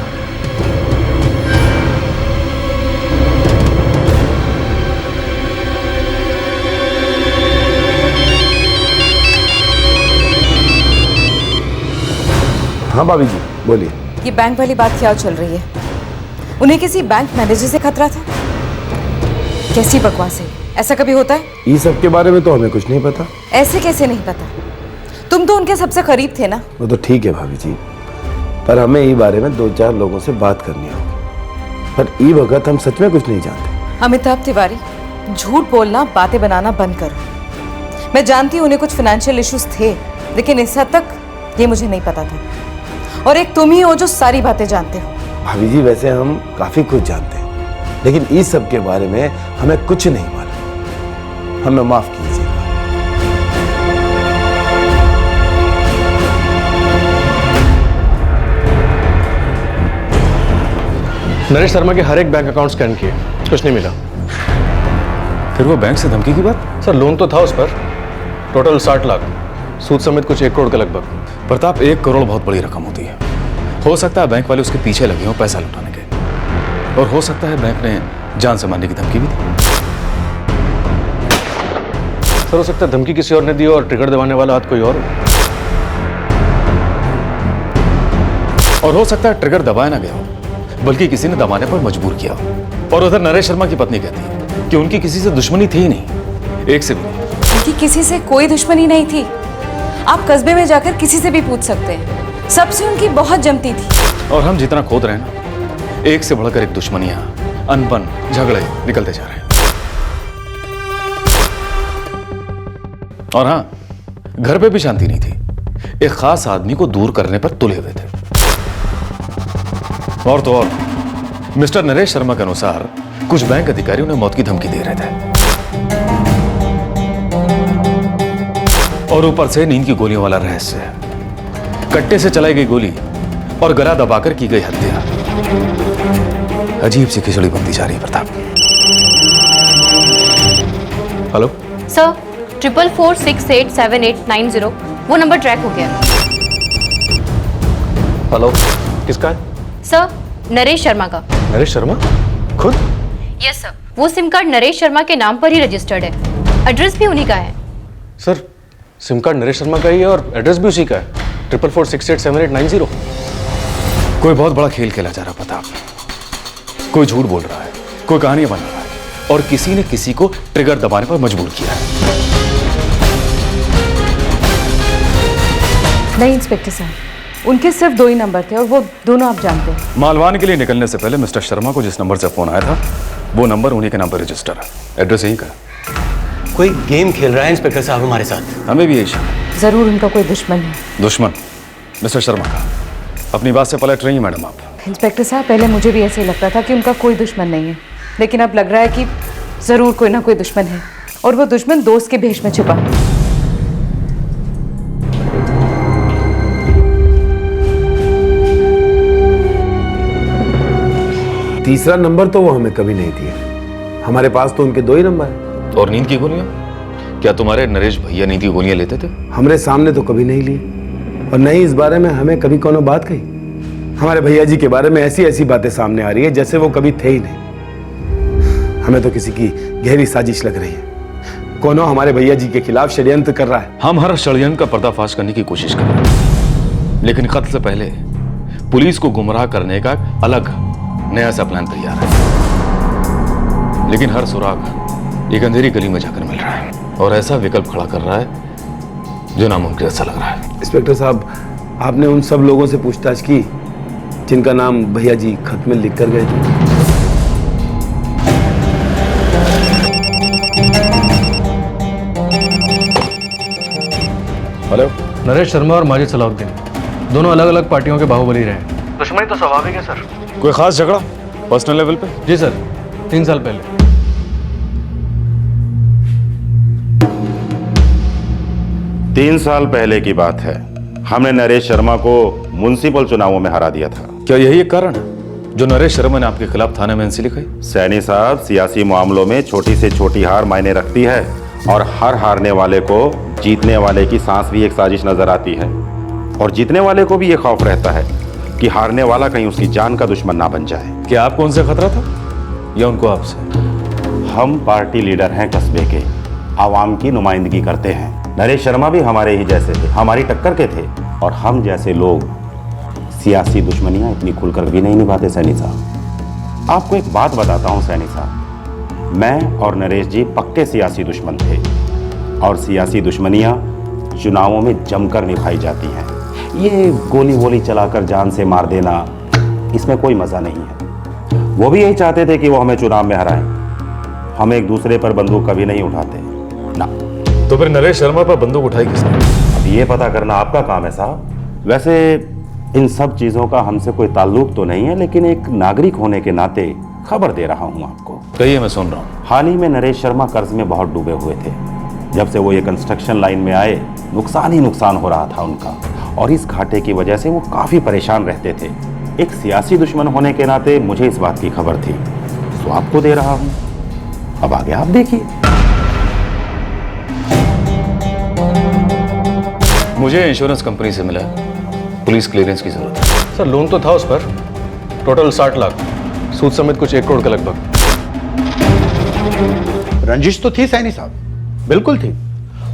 हाँ भाभी जी बोलिए। ये बैंक वाली बात क्या चल रही है? उन्हें किसी बैंक मैनेजर से खतरा था? कैसी बकवास है, ऐसा कभी होता है? ये सब के बारे में तो हमें कुछ नहीं पता। ऐसे कैसे नहीं पता? तुम तो उनके सबसे करीब थे ना। वो तो ठीक है भाभी जी, पर हमें ये बारे में 2-4 लोगों से बात करनी होगी। पर ये वक्त हम सच में कुछ नहीं जानते। अमिताभ तिवारी, झूठ बोलना, बातें बनाना बंद करो। मैं जानती हूँ उन्हें कुछ फाइनेंशियल इश्यूज थे, लेकिन इस हद तक ये मुझे नहीं पता था। और एक तुम ही हो जो सारी बातें जानते हो। भाभी जी वैसे हम काफी कुछ जानते हैं, लेकिन इस सब के बारे में हमें कुछ नहीं मालूम। हमें माफ कीजिए। नरेश शर्मा के हर एक बैंक अकाउंट स्कैन किए, कुछ नहीं मिला। फिर वो बैंक से धमकी की बात? सर लोन तो था उस पर, टोटल 60 लाख, सूद समेत कुछ 1 करोड़ के लगभग। प्रताप, 1 करोड़ बहुत बड़ी रकम होती है। हो सकता है बैंक वाले उसके पीछे लगे हों पैसा लौटाने के, और हो सकता है बैंक ने जान से मारने की धमकी भी दी। सर हो सकता है धमकी किसी और ने दी और ट्रिगर दबाने वाला हाथ कोई और हो। और हो सकता है ट्रिगर दबाया ना गया हो, बल्कि किसी ने दबाने पर मजबूर किया हो। और उधर नरेश शर्मा की पत्नी कहती है कि उनकी किसी से दुश्मनी थी ही नहीं, एक से भी नहीं। उनकी किसी से कोई दुश्मनी नहीं थी। आप कस्बे में जाकर किसी से भी पूछ सकते हैं, सबसे उनकी बहुत जमती थी। और हम जितना खोद रहे हैं ना, एक से बढ़कर एक दुश्मनियां, अनबन, झगड़े निकलते जा रहे हैं। और हाँ, घर पे भी शांति नहीं थी। एक खास आदमी को दूर करने पर तुले हुए थे। और तो और मिस्टर नरेश शर्मा के अनुसार कुछ बैंक अधिकारी उन्हें मौत की धमकी दे रहे थे, और ऊपर से नींद की गोलियों वाला रहस्य, कट्टे से चलाई गई गोली और गला दबाकर की गई हत्या। अजीब सी खिचड़ी बनती जा रही है प्रताप। हेलो सर, 44468789 वो नंबर ट्रैक हो गया। हेलो, किसका है? सर, नरेश शर्मा का। नरेश शर्मा खुद? यस सर, वो सिम कार्ड नरेश शर्मा के नाम पर ही रजिस्टर्ड है, एड्रेस भी उन्हीं का है। Sir SIM card Naresh Sharma का ही है और एड्रेस भी उसी का है, 44468789। कोई बहुत बड़ा खेल खेला जा रहा प्रताप। कोई झूठ बोल रहा है, कोई कहानियां बना रहा है, और किसी ने किसी को ट्रिगर दबाने पर मजबूर किया है। नहीं इंस्पेक्टर साहब, उनके सिर्फ 2 ही नंबर थे और वो दोनों आप जानते हैं। मालवान के लिए निकलने से पहले मिस्टर शर्मा को जिस नंबर से फोन आया था, वो नंबर उन्हीं के नाम पर रजिस्टर है। एड्रेस यहीं का। कोई गेम खेल रहा है इंस्पेक्टर साहब हमारे साथ। हमें भी यही शक है। जरूर उनका कोई दुश्मन है। दुश्मन मिस्टर शर्मा का। अपनी बात से पलट रही हैं मैडम आप। इंस्पेक्टर साहब, पहले मुझे भी ऐसे ही लगता था कि उनका कोई दुश्मन नहीं है, लेकिन अब लग रहा है कि जरूर कोई ना कोई दुश्मन है, और वो दुश्मन दोस्त के भेष में छुपा है। तीसरा नंबर तो वो हमें कभी नहीं दिए। हमारे पास तो उनके 2 ही नंबर हैं। और नींद की गोलियां? क्या तुम्हारे नरेश भैया नींद की गोलियां लेते थे? हमारे सामने तो कभी नहीं ली, और नहीं इस बारे में हमें कभी कोनो बात कही। हमारे भैया जी के बारे में ऐसी ऐसी बातें सामने आ रही है जैसे वो कभी थे ही नहीं। हमें तो किसी की गहरी साजिश लग रही है। कोनो हमारे भैया जी के खिलाफ षड्यंत्र कर रहा है। हम हर षड्यंत्र का पर्दाफाश करने की कोशिश कर रहे हैं, लेकिन कत्ल से पहले पुलिस को गुमराह करने का अलग नया सा प्लान तैयार है। लेकिन हर सुराग एक अंधेरी गली में जाकर मिल रहा है, और ऐसा विकल्प खड़ा कर रहा है जो नामुमकिन सा लग रहा है। इंस्पेक्टर साहब, आपने उन सब लोगों से पूछताछ की जिनका नाम भैया जी खत में लिख कर गए थे? हेलो, नरेश शर्मा और माजिद सलाउद्दीन दोनों अलग अलग पार्टियों के बाहुबली रहे। दुश्मनी तो स्वाभाविक है सर। कोई खास झगड़ा पर्सनल लेवल पे? जी सर, 3 साल पहले। तीन साल पहले की बात है। हमने नरेश शर्मा को म्युनिसिपल चुनावों में हरा दिया था। क्या यही एक कारण है? जो नरेश शर्मा ने आपके खिलाफ थाने में एनसी लिखाई? सैनी साहब, सियासी मामलों में छोटी से छोटी हार मायने रखती है और हर हारने वाले को जीतने वाले की सांस भी एक साजिश नजर आती है और जीतने वाले को भी ये खौफ रहता है कि हारने वाला कहीं उसकी जान का दुश्मन ना बन जाए। क्या आपको उनसे खतरा था या उनको आपसे? हम पार्टी लीडर हैं कस्बे के, आवाम की नुमाइंदगी करते हैं। नरेश शर्मा भी हमारे ही जैसे थे, हमारी टक्कर के थे और हम जैसे लोग सियासी दुश्मनियां इतनी खुलकर भी नहीं निभाते। सैनी साहब, आपको एक बात बताता हूं सैनी साहब, मैं और नरेश जी पक्के सियासी दुश्मन थे और सियासी दुश्मनियां चुनावों में जमकर निभाई जाती हैं। ये गोली वोली चलाकर जान से मार देना, इसमें कोई मजा नहीं है। वो भी यही चाहते थे कि वो हमें चुनाव में हराएं। हम एक दूसरे पर बंदूक कभी नहीं उठाते ना। तो फिर नरेश शर्मा पर बंदूक उठाई किसने? अब ये पता करना आपका काम है साहब। वैसे इन सब चीजों का हमसे कोई ताल्लुक तो नहीं है, लेकिन एक नागरिक होने के नाते खबर दे रहा हूं आपको। कहिए, मैं सुन रहा हूं। हाल ही में नरेश शर्मा कर्ज में बहुत डूबे हुए थे। जब से वो ये कंस्ट्रक्शन लाइन में आए, नुकसान ही नुकसान हो रहा था उनका और इस घाटे की वजह से वो काफी परेशान रहते थे। एक सियासी दुश्मन होने के नाते मुझे इस बात की खबर थी, तो आपको दे रहा हूं। अब आगे आप देखिए। मुझे इंश्योरेंस कंपनी से मिला है, पुलिस क्लियरेंस की जरूरत है। सर लोन तो था उस पर, टोटल 60 लाख, सूद समेत कुछ 1 करोड़ के लगभग। रंजिश तो थी सैनी साहब, बिल्कुल थी,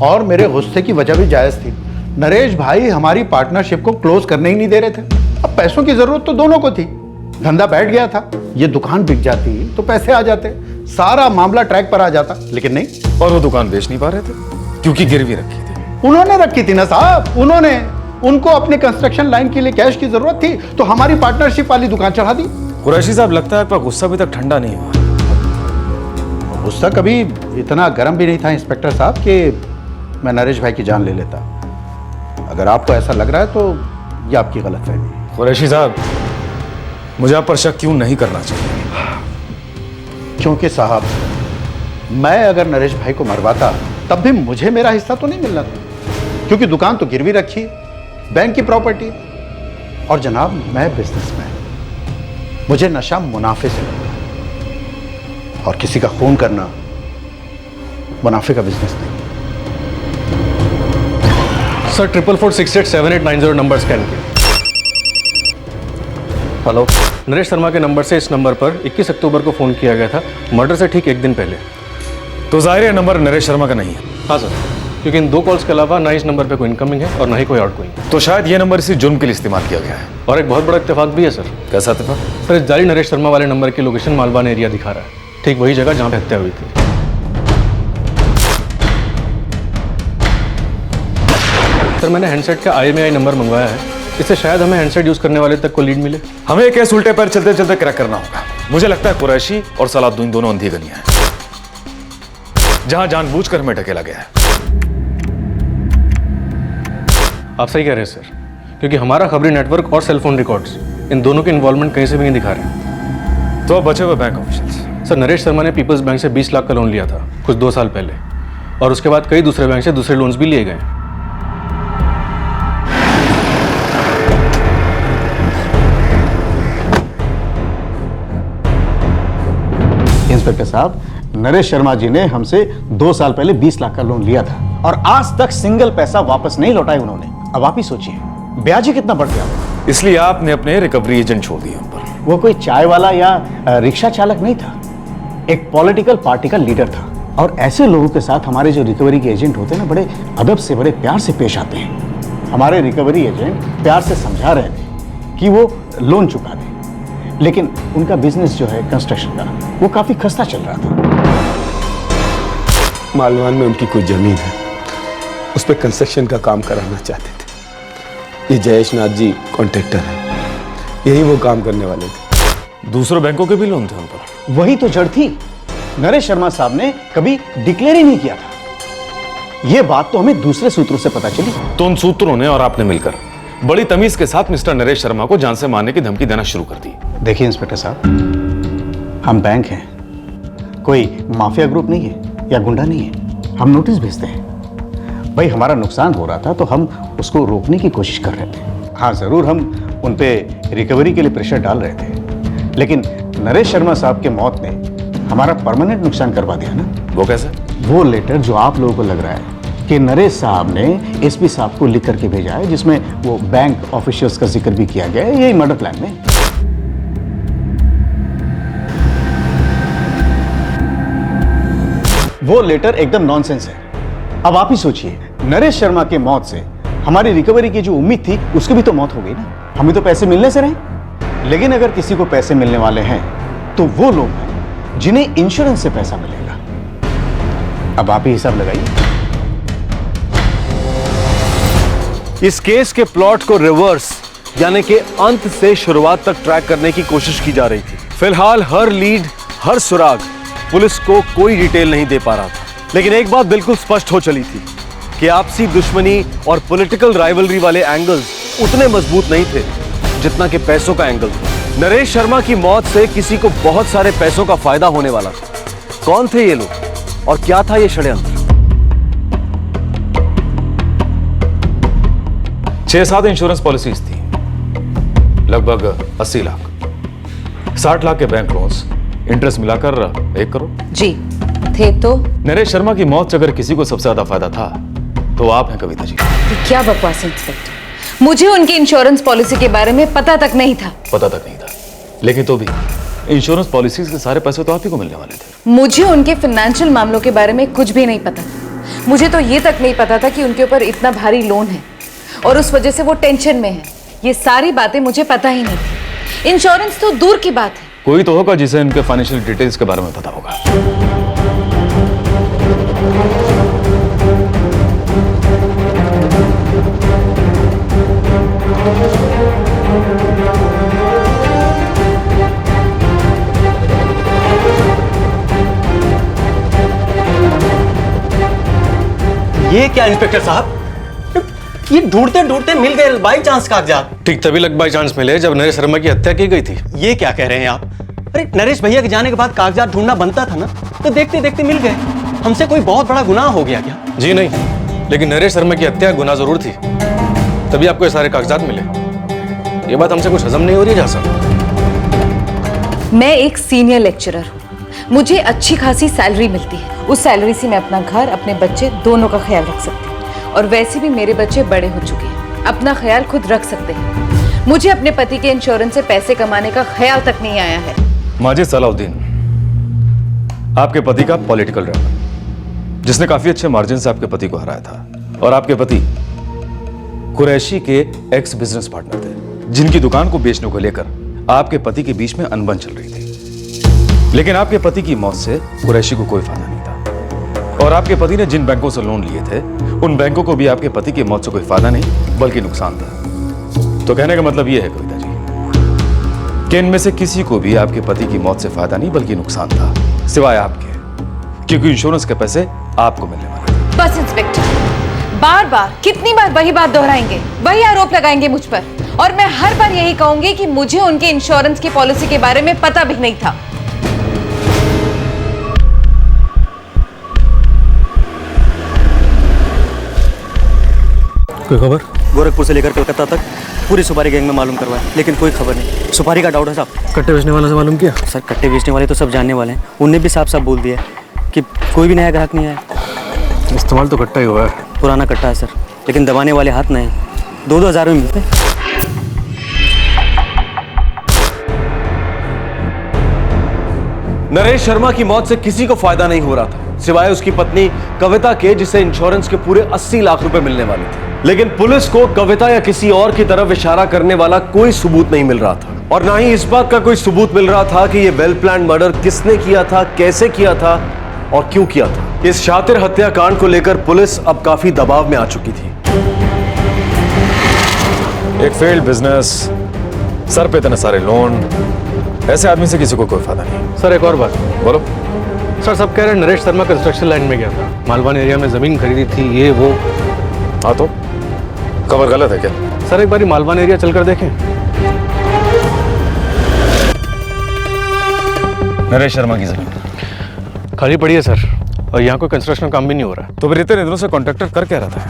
और मेरे गुस्से की वजह भी जायज थी। नरेश भाई हमारी पार्टनरशिप को क्लोज करने ही नहीं दे रहे थे। अब पैसों की जरूरत तो दोनों को थी, धंधा बैठ गया था, ये दुकान बिक जाती तो पैसे आ जाते, सारा मामला ट्रैक पर आ जाता, लेकिन नहीं। और वो दुकान बेच नहीं पा रहे थे क्योंकि गिरवी रखी थी। उन्होंने रखी थी ना साहब, उन्होंने, उनको अपने कंस्ट्रक्शन लाइन के लिए कैश की जरूरत थी तो हमारी पार्टनरशिप वाली दुकान चढ़ा दी। कुरैशी साहब, लगता है आपका गुस्सा अभी तक ठंडा नहीं हुआ। गुस्सा कभी इतना गर्म भी नहीं था इंस्पेक्टर साहब कि मैं नरेश भाई की जान ले लेता। अगर आपको ऐसा लग रहा है तो ये आपकी गलतफहमी है। कुरैशी साहब, मुझे आप पर शक क्यों नहीं करना चाहिए? क्योंकि साहब, मैं अगर नरेश भाई को मरवाता तब भी मुझे मेरा हिस्सा तो नहीं मिलना था, क्योंकि दुकान तो गिरवी रखी, बैंक की प्रॉपर्टी, और जनाब मैं बिजनेसमैन, मुझे नशा मुनाफे से लगता है और किसी का खून करना मुनाफे का बिजनेस नहीं। सर 44468789 नंबर स्कैन किया। हेलो, नरेश शर्मा के नंबर से इस नंबर पर 21 अक्टूबर को फ़ोन किया गया था, मर्डर से ठीक 1 दिन पहले। तो जाहिर है नंबर नरेश शर्मा का नहीं है। हाँ सर, क्योंकि इन 2 कॉल्स के अलावा ना इस नंबर पे कोई इनकमिंग है और ना ही कोई आउटगोइंग। तो शायद ये नंबर इसी जुर्म के लिए इस्तेमाल किया गया है। और एक बहुत बड़ा इत्तेफाक भी है सर। कैसा इत्तेफाक? सर, इस जाली नरेश शर्मा वाले नंबर की लोकेशन मालवान एरिया दिखा रहा है, ठीक वही जगह जहाँ पे हत्या हुई थी। सर, मैंने हैंडसेट का IMEI नंबर मंगवाया है, इससे शायद हमें हैंडसेट यूज करने वाले तक को लीड मिले। हमें एक केस उल्टे पैर चलते चलते क्रैक करना होगा। मुझे लगता है कुरैशी और सलाउद्दीन दोनों अंधी गनियां हैं, जहां जानबूझकर हमें ढकेला गया है। आप सही कह रहे हैं सर, क्योंकि हमारा खबरी नेटवर्क और सेलफोन रिकॉर्ड्स इन दोनों के इन्वॉल्वमेंट कहीं से भी नहीं दिखा रहे। तो अब बचे हुए bank officials. Sir, Naresh Sharma ने पीपल्स बैंक से 20 लाख का लोन लिया था कुछ 2 साल पहले, और उसके बाद कई दूसरे बैंक से दूसरे लोन्स भी लिए गए। इंस्पेक्टर साहब, नरेश शर्मा जी ने हमसे 2 साल पहले 20 लाख का लोन लिया था और आज तक सिंगल पैसा वापस नहीं लौटाया उन्होंने। अब आप ही सोचिए, ब्याज ही कितना बढ़ गया। इसलिए आपने अपने रिकवरी एजेंट छोड़ दिए उन पर। वो कोई चाय वाला या रिक्शा चालक नहीं था, एक पॉलिटिकल पार्टी का लीडर था। और ऐसे लोगों के साथ हमारे जो रिकवरी के एजेंट होते हैं ना, बड़े अदब से, बड़े प्यार से पेश आते हैं। हमारे रिकवरी एजेंट प्यार से समझा रहे थे कि वो लोन चुका दें, लेकिन उनका बिजनेस जो है कंस्ट्रक्शन का, वो काफी खस्ता चल रहा था। मालवान में उनकी कुछ जमीन है, उस पर कंस्ट्रक्शन का काम कराना चाहते थे। ये जयेश नाथ जी कॉन्ट्रैक्टर है, यही वो काम करने वाले थे। दूसरों बैंकों के भी लोन थे उन पर। वही तो जड़ थी, नरेश शर्मा साहब ने कभी डिक्लेयर ही नहीं किया था। ये बात तो हमें दूसरे सूत्रों से पता चली। तो उन सूत्रों ने और आपने मिलकर बड़ी तमीज के साथ मिस्टर नरेश शर्मा को जान से मारने की धमकी देना शुरू कर दी। देखिए इंस्पेक्टर साहब, हम बैंक हैं, कोई माफिया ग्रुप नहीं है या गुंडा नहीं है। हम नोटिस भेजते हैं। भाई, हमारा नुकसान हो रहा था तो हम उसको रोकने की कोशिश कर रहे थे। हाँ, जरूर हम उन पे रिकवरी के लिए प्रेशर डाल रहे थे, लेकिन नरेश शर्मा साहब के मौत ने हमारा परमानेंट नुकसान करवा दिया ना। वो कैसे? वो लेटर जो आप लोगों को लग रहा है कि नरेश साहब ने एसपी साहब को लिख करके भेजा है, जिसमें वो बैंक ऑफिशियल्स का जिक्र भी किया गया है, यही मर्डर प्लान में। वो लेटर एकदम नॉनसेंस है। अब आप ही सोचिए, नरेश शर्मा के मौत से हमारी रिकवरी की जो उम्मीद थी उसकी भी तो मौत हो गई ना। हमें तो पैसे मिलने से रहे, लेकिन अगर किसी को पैसे मिलने वाले हैं तो वो लोग हैं जिन्हें इंश्योरेंस से पैसा मिलेगा। अब आप ही हिसाब लगाइए। इस केस के प्लॉट को रिवर्स यानी कि अंत से शुरुआत तक ट्रैक करने की कोशिश की जा रही थी। फिलहाल हर लीड, हर सुराग पुलिस को कोई डिटेल नहीं दे पा रहा था, लेकिन एक बात बिल्कुल स्पष्ट हो चली थी कि आपसी दुश्मनी और पॉलिटिकल राइवलरी वाले एंगल्स उतने मजबूत नहीं थे जितना कि पैसों का एंगल था। नरेश शर्मा की मौत से किसी को बहुत सारे पैसों का फायदा होने वाला था। कौन थे ये लोग और क्या था ये षड्यंत्र? 6-7 इंश्योरेंस पॉलिसीज थी, लगभग 80 लाख, 60 लाख के बैंक लोन्स, इंटरेस्ट मिलाकर 1 करोड़। जी थे तो नरेश शर्मा की मौत से अगर किसी को सबसे ज्यादा फायदा था तो आप हैं कविता जी। क्या बकवास इंस्पेक्टर, मुझे उनकी इंश्योरेंस पॉलिसी के बारे में पता तक नहीं था। पता तक नहीं था, लेकिन तो भी इंश्योरेंस पॉलिसीज के सारे पैसे तो आप ही को मिलने वाले थे। मुझे उनके फाइनेंशियल मामलों के बारे में कुछ भी नहीं पता। मुझे तो ये तक नहीं पता था कि उनके ऊपर इतना भारी लोन है और उस वजह से वो टेंशन में है। ये सारी बातें मुझे पता ही नहीं थी। इंश्योरेंस तो दूर की बात है। कोई तो होगा जिसे इनके फाइनेंशियल डिटेल्स के बारे में पता होगा। ये क्या इंस्पेक्टर साहब, ये ढूंढते ढूंढते मिल गए बाई चांस कागजात। ठीक तभी लग बाई चांस मिले जब नरेश शर्मा की हत्या की गई थी। ये क्या कह रहे हैं आप? अरे नरेश भैया के जाने के बाद कागजात ढूंढना बनता था ना, तो देखते देखते मिल गए। हमसे कोई बहुत बड़ा गुनाह हो गया क्या? जी नहीं, लेकिन नरेश शर्मा की हत्या गुनाह जरूर थी, तभी आपको ये सारे कागजात मिले। ये बात हमसे कुछ हजम नहीं हो रही जा सकती। मैं एक सीनियर लेक्चरर हूँ, मुझे अच्छी खासी सैलरी मिलती है। उस सैलरी से मैं अपना घर, अपने बच्चे दोनों का ख्याल रख सकती हूँ। और वैसे भी मेरे बच्चे बड़े हो चुके हैं, अपना ख्याल खुद रख सकते हैं। मुझे अपने पति के इंश्योरेंस से पैसे कमाने का ख्याल तक नहीं आया है। माजिद सलाउद्दीन, आपके पति का पॉलिटिकल राइवल, जिसने काफी अच्छे मार्जिन से आपके पति को हराया था, और आपके पति कुरैशी के एक्स बिजनेस पार्टनर थे, जिनकी दुकान को बेचने को लेकर आपके पति के बीच में अनबन चल रही थी। लेकिन आपके पति की मौत से कुरैशी को कोई फायदा नहीं था, और आपके पति ने जिन बैंकों से लोन लिए थे उन बैंकों को भी आपके पति की मौत से कोई फायदा नहीं बल्कि नुकसान था। तो कहने का मतलब यह है कविता जी कि इनमें से किसी को भी आपके पति की मौत से फायदा नहीं बल्कि नुकसान था, सिवाय आपके, क्योंकि इंश्योरेंस के पैसे आपको मिलने वाले थे। बस इंस्पेक्टर, बार बार कितनी बार वही बात दोहराएंगे, वही आरोप लगाएंगे मुझ पर, और मैं हर बार यही कहूंगी कि मुझे उनके इंश्योरेंस की पॉलिसी के बारे में पता भी नहीं था। कोई खबर? गोरखपुर से लेकर कलकत्ता तक पूरी सुपारी गैंग में मालूम करवाया, लेकिन कोई खबर नहीं। सुपारी का डाउट है साहब। कट्टे बेचने वाले से मालूम किया? सर कट्टे बेचने वाले तो सब जानने वाले हैं, उनने भी साफ साफ बोल दिया कि कोई भी नया ग्राहक नहीं आया। इस्तेमाल तो कट्टा ही हुआ है। पुराना कट्टा है सर, लेकिन दबाने वाले हाथ नए, 2-2 हज़ार में मिलते। नरेश शर्मा की मौत से किसी को फायदा नहीं हो रहा था सिवाय उसकी पत्नी कविता के, जिसे इंश्योरेंस के पूरे 80 लाख रुपए मिलने वाले थे। लेकिन पुलिस को कविता या किसी और की तरफ इशारा करने वाला कोई सबूत नहीं मिल रहा था, और ना ही इस बात का कोई सबूत मिल रहा था कि यह वेल प्लान मर्डर किसने किया था, कैसे किया था और क्यों किया था। इस शातिर हत्याकांड को लेकर पुलिस अब काफी दबाव में आ चुकी थी। एक फेल्ड बिजनेस, सर पे इतने सारे लोन, ऐसे आदमी से किसी को कोई फायदा नहीं। सर एक और बात बोलो। सर सब कह रहे हैं नरेश शर्मा कंस्ट्रक्शन लाइन में गया था, मालवान एरिया में जमीन खरीदी थी, ये वो। हाँ तो खबर गलत है क्या? सर एक बार मालवान एरिया चलकर देखें। नरेश शर्मा की जमीन खाली पड़ी है सर, और यहाँ कोई कंस्ट्रक्शन काम भी नहीं हो रहा। तो फिर इतने दिनों से कॉन्ट्रैक्टर कर क्या रहा था?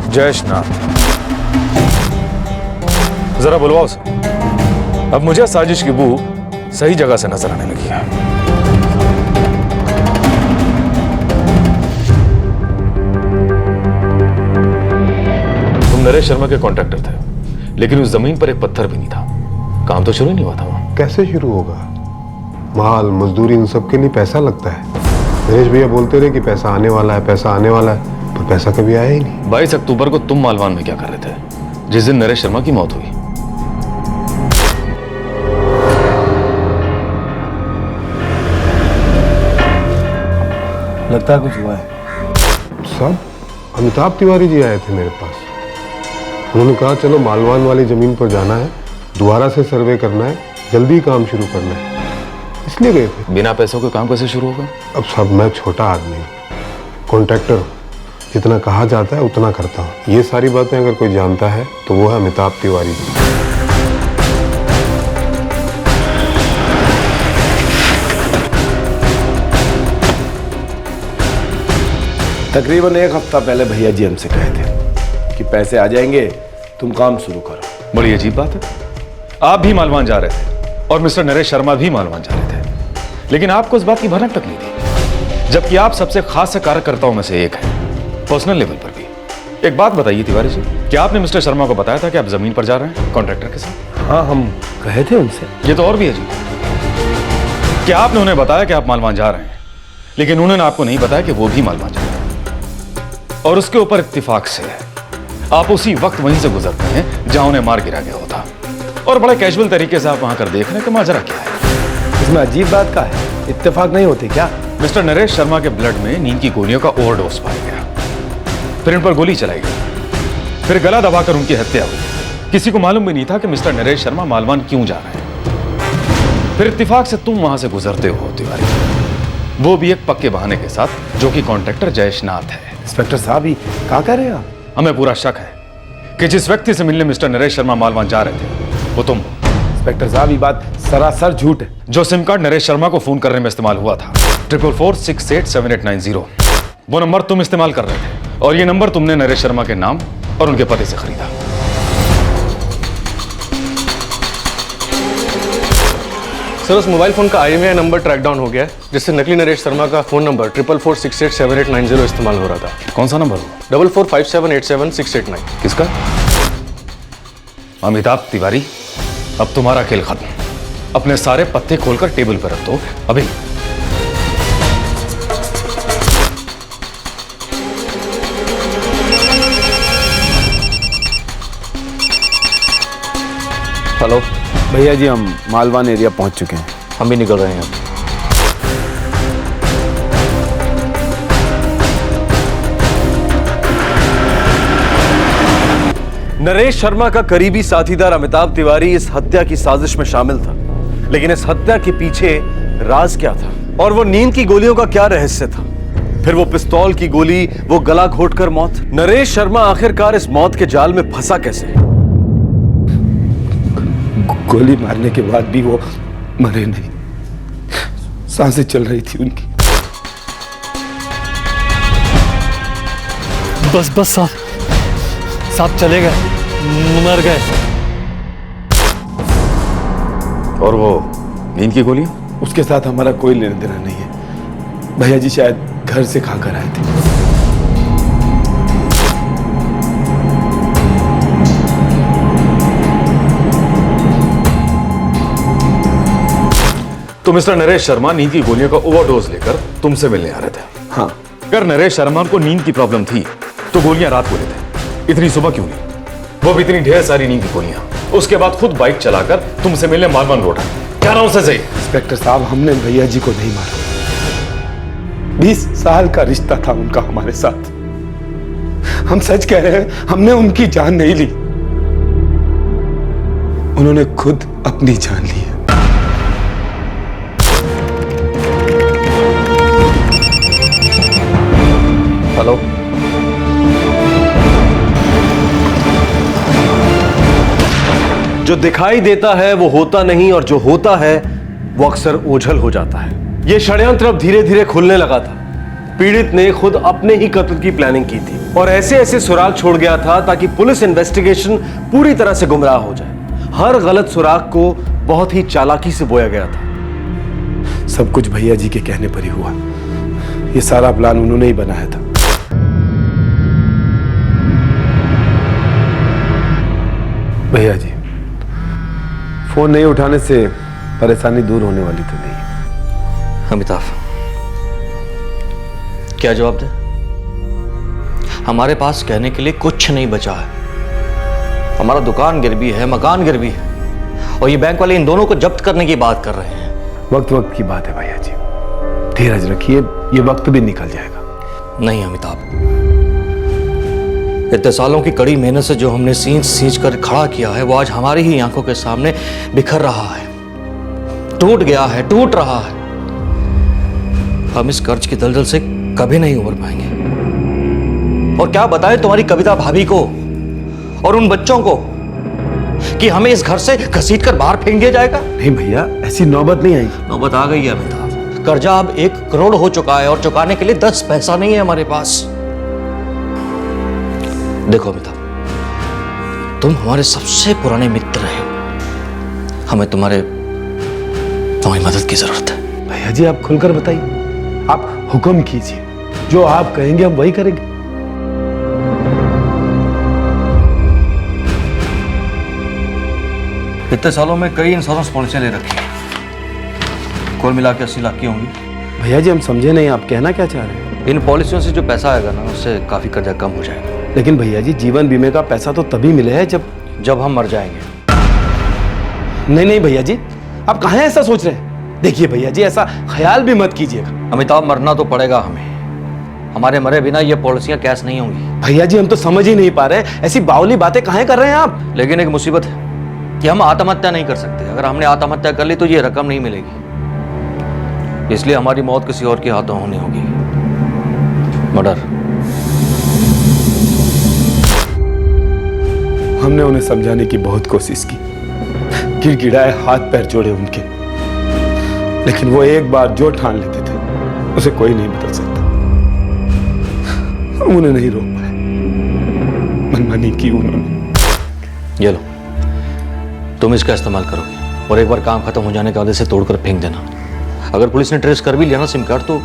जयेश नाथ, जरा बुलवाओ उसे। अब मुझे साजिश की बू सही जगह से नजर आने लगी है। तुम नरेश शर्मा के कॉन्ट्रैक्टर थे, लेकिन उस जमीन पर एक पत्थर भी नहीं था। काम तो शुरू ही नहीं हुआ था वहां। कैसे शुरू होगा? माल मजदूरी उन सब के लिए पैसा लगता है। नरेश भैया बोलते रहे कि पैसा आने वाला है, पैसा आने वाला है, पर पैसा कभी आया ही नहीं। 22 अक्टूबर को तुम मालवान में क्या कर रहे थे, जिस दिन नरेश शर्मा की मौत हुई? लगता है कुछ हुआ है। सब अमिताभ तिवारी जी आए थे मेरे पास। उन्होंने कहा चलो मालवान वाली जमीन पर जाना है, दोबारा से सर्वे करना है, जल्दी काम शुरू करना है, इसलिए गए थे। बिना पैसों के काम कैसे शुरू होगा? अब सब मैं छोटा आदमी हूँ, कॉन्ट्रैक्टर हूँ, जितना कहा जाता है उतना करता हूँ। ये सारी बातें अगर कोई जानता है तो वो है अमिताभ तिवारी जी। तकरीबन 1 हफ्ता पहले भैया जी हमसे कहे थे कि पैसे आ जाएंगे, तुम काम शुरू करो। बड़ी अजीब बात है, आप भी मालवान जा रहे थे और मिस्टर नरेश शर्मा भी मालवान जा रहे थे, लेकिन आपको इस बात की भनक तक नहीं थी, जबकि आप सबसे खास कार्यकर्ताओं में से एक हैं, पर्सनल लेवल पर भी। एक बात बताइए तिवारी जी, क्या आपने मिस्टर शर्मा को बताया था कि आप जमीन पर जा रहे हैं कॉन्ट्रैक्टर के साथ? हाँ, हम कहे थे उनसे। ये तो और भी अजीब है। क्या आपने उन्हें बताया कि आप मालवान जा रहे हैं, लेकिन उन्होंने आपको नहीं बताया कि वो भी मालवान जा रहे हैं, और उसके ऊपर इत्तेफाक से आप उसी वक्त वहीं से गुजरते हैं जहां उन्हें मार गिरा गया होता, और बड़े कैजुअल तरीके से आप वहां कर देख रहे हैं कि माजरा क्या है। इसमें अजीब बात का है, इत्तेफाक नहीं होते क्या? मिस्टर नरेश शर्मा के ब्लड में नींद की गोलियों का ओवरडोज पाया गया, फिर इन पर गोली चलाई गई, फिर गला दबाकर उनकी हत्या हुई। किसी को मालूम भी नहीं था कि मिस्टर नरेश शर्मा मालवान क्यों जा रहे हैं। फिर इत्तेफाक से तुम वहां से गुजरते हो तिवारी, वो भी एक पक्के बहाने के साथ, जो कि कॉन्ट्रैक्टर जयेशनाथ है। इंस्पेक्टर साहब, ही क्या कर रहे हैं आप? हमें पूरा शक है कि जिस व्यक्ति से मिलने मिस्टर नरेश शर्मा मालवान जा रहे थे वो तुम हो। इंस्पेक्टर साहब, ये बात सरासर झूठ है। जो सिम कार्ड नरेश शर्मा को फोन करने में इस्तेमाल हुआ था 44468789 वो नंबर तुम इस्तेमाल कर रहे थे, और ये नंबर तुमने नरेश शर्मा के नाम और उनके पते से खरीदा। सर, उस मोबाइल फोन का IMEI नंबर ट्रैक डाउन हो गया है, जिससे नकली नरेश शर्मा का फोन नंबर 44468789 इस्तेमाल हो रहा था। कौन सा नंबर? 4457878689। किसका? अमिताभ तिवारी, अब तुम्हारा खेल खत्म। अपने सारे पत्ते खोलकर टेबल पर रख दो अभी। हेलो भैया जी, हम मालवान एरिया पहुंच चुके हैं। हम भी निकल रहे हैं। नरेश शर्मा का करीबी साथीदार अमिताभ तिवारी इस हत्या की साजिश में शामिल था, लेकिन इस हत्या के पीछे राज क्या था, और वो नींद की गोलियों का क्या रहस्य था? फिर वो पिस्तौल की गोली, वो गला घोटकर मौत। नरेश शर्मा आखिरकार इस मौत के जाल में फंसा कैसे? गोली मारने के बाद भी वो मरे नहीं, सांसें चल रही थी उनकी। बस बस साहब चले गए, मर गए। और वो नींद की गोलियां? उसके साथ हमारा कोई लेना देना नहीं है। भैया जी शायद घर से खाकर आए थे। तो मिस्टर नरेश शर्मा नींद की गोलियों का ओवरडोज लेकर तुमसे मिलने आ रहे थे? हाँ। अगर नरेश शर्मा को नींद की प्रॉब्लम थी तो गोलियां रात को लेते, इतनी सुबह क्यों नहीं? वो भी इतनी ढेर सारी नींद की गोलियां, उसके बाद खुद बाइक चलाकर तुमसे मिलने मालवान रोड आए। क्या नाम से सही? इंस्पेक्टर साहब, हमने भैया जी को नहीं मारा। 20 साल का रिश्ता था उनका हमारे साथ। हम सच कह रहे हैं, हमने उनकी जान नहीं ली, उन्होंने खुद अपनी जान ली है। हेलो, जो दिखाई देता है वो होता नहीं, और जो होता है वो अक्सर ओझल हो जाता है। ये षड्यंत्र अब धीरे धीरे खुलने लगा था। पीड़ित ने खुद अपने ही कत्ल की प्लानिंग की थी और ऐसे ऐसे सुराग छोड़ गया था ताकि पुलिस इन्वेस्टिगेशन पूरी तरह से गुमराह हो जाए। हर गलत सुराग को बहुत ही चालाकी से बोया गया था। सब कुछ भैया जी के कहने पर ही हुआ। ये सारा प्लान उन्होंने ही बनाया था। भैया जी, फोन नहीं उठाने से परेशानी दूर होने वाली तो नहीं। अमिताभ, क्या जवाब दे? हमारे पास कहने के लिए कुछ नहीं बचा है। हमारा दुकान गिरवी है, मकान गिरवी है, और ये बैंक वाले इन दोनों को जब्त करने की बात कर रहे हैं। वक्त वक्त की बात है भैया जी, धीरज रखिए, ये वक्त भी निकल जाएगा। नहीं अमिताभ, इतने सालों की कड़ी मेहनत से जो हमने सींच सींच कर खड़ा किया है, वो आज हमारी ही आंखों के सामने बिखर रहा है, टूट गया है, टूट रहा है। हम इस कर्ज की दलदल से कभी नहीं उबर पाएंगे। और क्या बताएं तुम्हारी कविता भाभी को और उन बच्चों को कि हमें इस घर से घसीटकर बाहर फेंक दिया जाएगा? नहीं भैया, ऐसी नौबत नहीं आई। नौबत आ गई है अमिताभ। कर्जा अब 1 करोड़ हो चुका है और चुकाने के लिए 10 पैसा नहीं है हमारे पास। देखो अमिताभ, तुम हमारे सबसे पुराने मित्र रहे हो। हमें तुम्हारी मदद की जरूरत है। भैया जी, आप खुलकर बताइए, आप हुक्म कीजिए, जो आप कहेंगे हम वही करेंगे। इतने सालों में कई इंश्योरेंस पॉलिसियां ले रखी है, कुल मिला के 80 लाख की होंगी। भैया जी, हम समझे नहीं, आप कहना क्या चाह रहे हैं? इन पॉलिसियों से जो पैसा आएगा ना, उससे काफी कर्जा कम हो जाएगा। लेकिन भैया जी, जीवन बीमे का पैसा तो तभी मिले है जब हम मर जाएंगे। नहीं नहीं भैया जी, आप कहाँ ऐसा सोच रहे हैं? देखिए भैया जी, ऐसा ख्याल भी मत कीजिएगा। अमिताभ, मरना तो पड़ेगा हमें। हमारे मरे बिना ये पॉलिसियां कैश नहीं होंगी। भैया जी, हम तो समझ ही नहीं पा रहे, ऐसी बावली बातें काहे कर रहे हैं आप? लेकिन एक मुसीबत है कि हम आत्महत्या नहीं कर सकते। अगर हमने आत्महत्या कर ली तो ये रकम नहीं मिलेगी, इसलिए हमारी मौत किसी और के हाथों होनी होगी। मर्डर। हमने उन्हें समझाने की बहुत कोशिश की, गिड़गिड़ाए, हाथ पैर जोड़े उनके, लेकिन वो एक बार जो ठान लेते थे उसे कोई नहीं बदल सकता। हम उन्हें नहीं रोक पाए, मनमानी की उन्होंने। ये लो, तुम इसका इस्तेमाल करोगे और एक बार काम खत्म हो जाने के बाद इसे तोड़कर फेंक देना। अगर पुलिस ने ट्रेस कर भी लिया ना सिम कार्ड, तो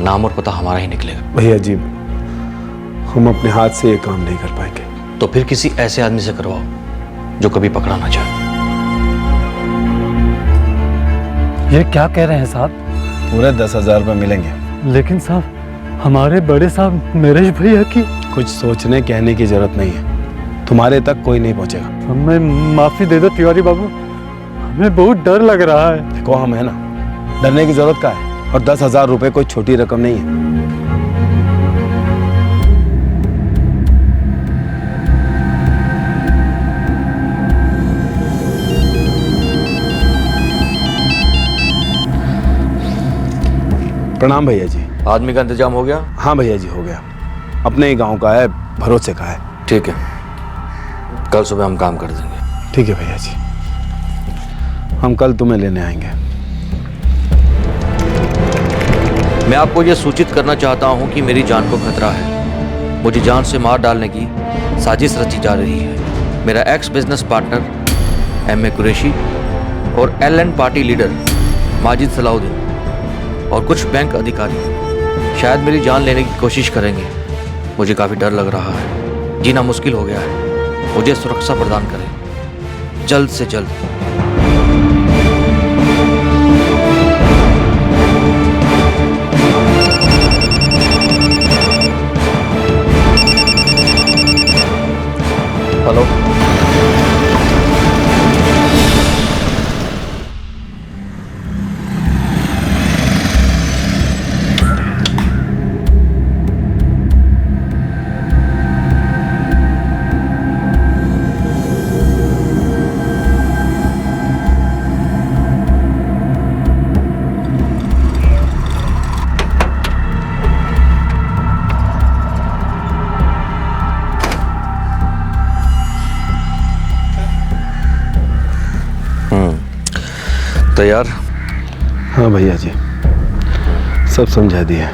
नाम और पता हमारा ही निकलेगा। भैया जी, हम अपने हाथ से ये काम नहीं कर पाएंगे। तो फिर किसी ऐसे आदमी से करवाओ जो कभी पकड़ा ना जाए। ये क्या कह रहे हैं साहब? पूरे 10,000 रुपये मिलेंगे। लेकिन साहब, हमारे बड़े साहब नरेश भैया की। कुछ सोचने कहने की जरूरत नहीं है, तुम्हारे तक कोई नहीं पहुंचेगा। हमें माफी दे दो तिवारी बाबू, हमें बहुत डर लग रहा है। देखो, हम है ना, डरने की जरूरत क्या है? और 10,000 रुपये कोई छोटी रकम नहीं है। प्रणाम भैया जी। आदमी का इंतजाम हो गया? हाँ भैया जी, हो गया। अपने ही गांव का है, भरोसे का है। ठीक है, कल सुबह हम काम कर देंगे। ठीक है भैया जी, हम कल तुम्हें लेने आएंगे। मैं आपको यह सूचित करना चाहता हूं कि मेरी जान को खतरा है। मुझे जान से मार डालने की साजिश रची जा रही है। मेरा ex business partner M A Qureshi और LN party leader Majid Salauddin और कुछ बैंक अधिकारी शायद मेरी जान लेने की कोशिश करेंगे। मुझे काफ़ी डर लग रहा है, जीना मुश्किल हो गया है। मुझे सुरक्षा प्रदान करें जल्द से जल्द। हेलो, तैयार? हाँ भैया जी, सब समझा दिया।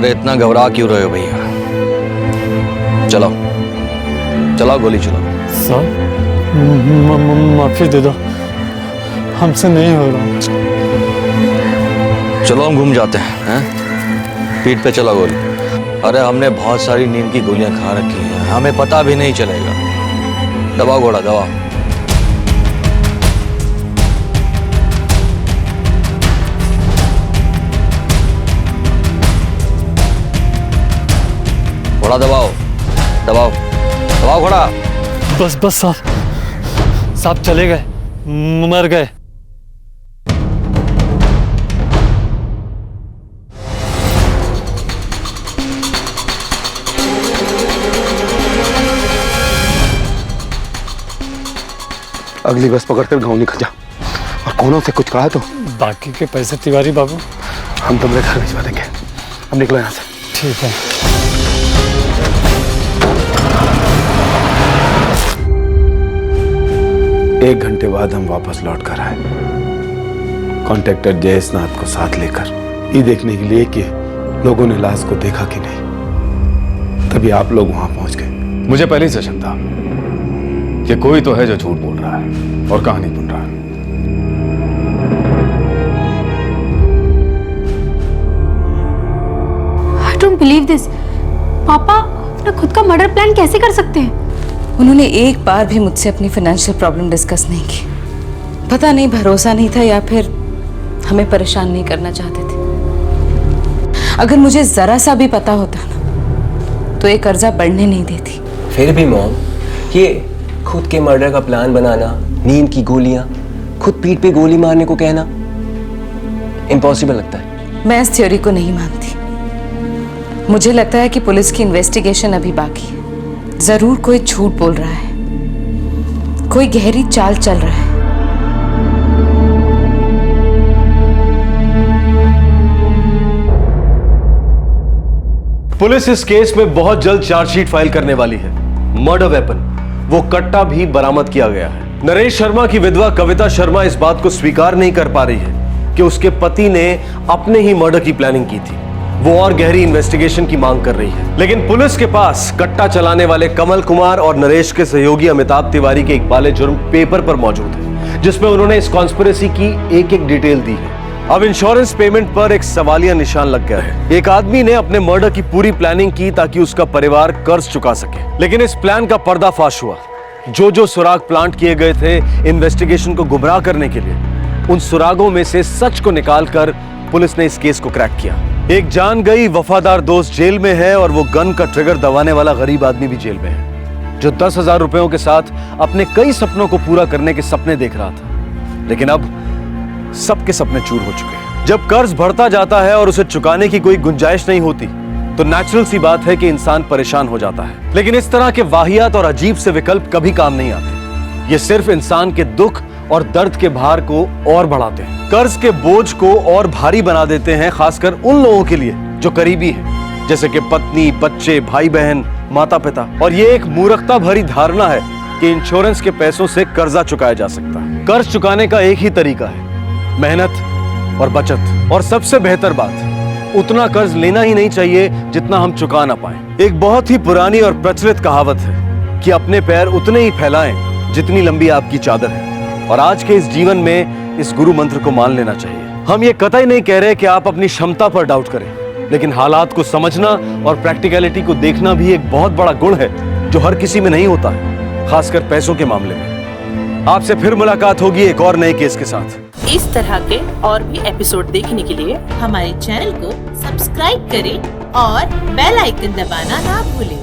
अरे इतना घबरा क्यों रहे हो भैया? चलाओ चलाओ, गोली चलाओ। सर माफी दे दो, हमसे नहीं हो रहा। चलो हम घूम जाते हैं, पीठ पे चला गोली। अरे हमने बहुत सारी नींद की गोलियां खा रखी हैं, हमें पता भी नहीं चलेगा। दबाओ घोड़ा दबाओ। घोड़ा दबाओ दबाओ दबाओ घोड़ा। बस बस साहब चले गए, मर गए। अगली बस पकड़कर गांव निकल जा, और कोनों से कुछ कहा तो बाकी के पैसे तिवारी बाबू हम तुम्हारे घर भिजवा देंगे। अब निकलो यहाँ से। ठीक है। एक घंटे बाद हम वापस लौट कर आए, कॉन्ट्रैक्टर जयेशनाथ को साथ लेकर, ये देखने के लिए कि लोगों ने लाश को देखा कि नहीं। तभी आप लोग वहां पहुंच गए। मुझे पहले ही से शक था कि कोई तो है जो झूठ बोल रहा है और कहानी बुन रहा है। I don't believe this. पापा अपना खुद का मर्डर प्लान कैसे कर सकते हैं? उन्होंने एक बार भी मुझसे अपनी फाइनेंशियल प्रॉब्लम डिस्कस नहीं की। पता नहीं भरोसा नहीं था या फिर हमें परेशान नहीं करना चाहते थे। अगर मुझे जरा सा भी पता होता ना तो ये कर्जा बढ़ने नहीं देती। फिर भी मॉम, ये खुद के मर्डर का प्लान बनाना, नींद की गोलियां, खुद पीठ पे गोली मारने को कहना इम्पॉसिबल लगता है। मैं इस थ्योरी को नहीं मानती। मुझे लगता है कि पुलिस की इन्वेस्टिगेशन अभी बाकी है। जरूर कोई झूठ बोल रहा है, कोई गहरी चाल चल रहा है। पुलिस इस केस में बहुत जल्द चार्जशीट फाइल करने वाली है। मर्डर वेपन, वो कट्टा भी बरामद किया गया है। नरेश शर्मा की विधवा कविता शर्मा इस बात को स्वीकार नहीं कर पा रही है कि उसके पति ने अपने ही मर्डर की प्लानिंग की थी। वो और गहरी इन्वेस्टिगेशन की मांग कर रही है। लेकिन पुलिस के पास कट्टा चलाने वाले कमल कुमार और नरेश के सहयोगी अमिताभ तिवारी के इकबाले जुर्म पेपर पर मौजूद है, जिसमें उन्होंने इस कॉन्स्पिरेसी की एक एक डिटेल दी है। अब इंश्योरेंस पेमेंट पर एक सवालिया निशान लग गया है। एक आदमी ने अपने मर्डर की पूरी प्लानिंग की ताकि उसका परिवार कर्ज चुका सके, लेकिन इस प्लान का पर्दाफाश हुआ। जो सुराग प्लांट किए गए थे इन्वेस्टिगेशन को गुमराह करने के लिए, उन सुरागों में से सच को निकालकर पुलिस ने इस केस को क्रैक किया। एक जान गई वफादार दोस्त जेल में है और वो गन का ट्रिगर दबाने वाला गरीब आदमी भी जेल में है, जो 10,000 रुपयों के साथ अपने कई सपनों को पूरा करने के सपने देख रहा था। लेकिन अब सबके सपने चूर हो चुके हैं। जब कर्ज बढ़ता जाता है और उसे चुकाने की कोई गुंजाइश नहीं होती तो नेचुरल सी बात है कि इंसान परेशान हो जाता है। लेकिन इस तरह के वाहियात और अजीब से विकल्प कभी काम नहीं आते। ये सिर्फ इंसान के दुख और दर्द के भार को और बढ़ाते हैं, कर्ज के बोझ को और भारी बना देते हैं, खासकर उन लोगों के लिए जो करीबी हैं, जैसे कि पत्नी, बच्चे, भाई बहन, माता पिता। और ये एक मूर्खता भरी धारणा है कि इंश्योरेंस के पैसों से कर्जा चुकाया जा सकता है। कर्ज चुकाने का एक ही तरीका है, मेहनत और बचत। और सबसे बेहतर बात, उतना कर्ज लेना ही नहीं चाहिए जितना हम चुका ना पाए। एक बहुत ही पुरानी और प्रचलित कहावत है कि अपने पैर उतने ही फैलाएं जितनी लंबी आपकी चादर है। और आज के इस जीवन में इस गुरु मंत्र को मान लेना चाहिए। हम ये कतई नहीं कह रहे कि आप अपनी क्षमता पर डाउट करें, लेकिन हालात को समझना और प्रैक्टिकलिटी को देखना भी एक बहुत बड़ा गुण है जो हर किसी में नहीं होता है, खासकर पैसों के मामले में। आपसे फिर मुलाकात होगी एक और नए केस के साथ। इस तरह के और भी एपिसोड देखने के लिए हमारे चैनल को सब्सक्राइब करें और बेल आइकन दबाना ना भूलें।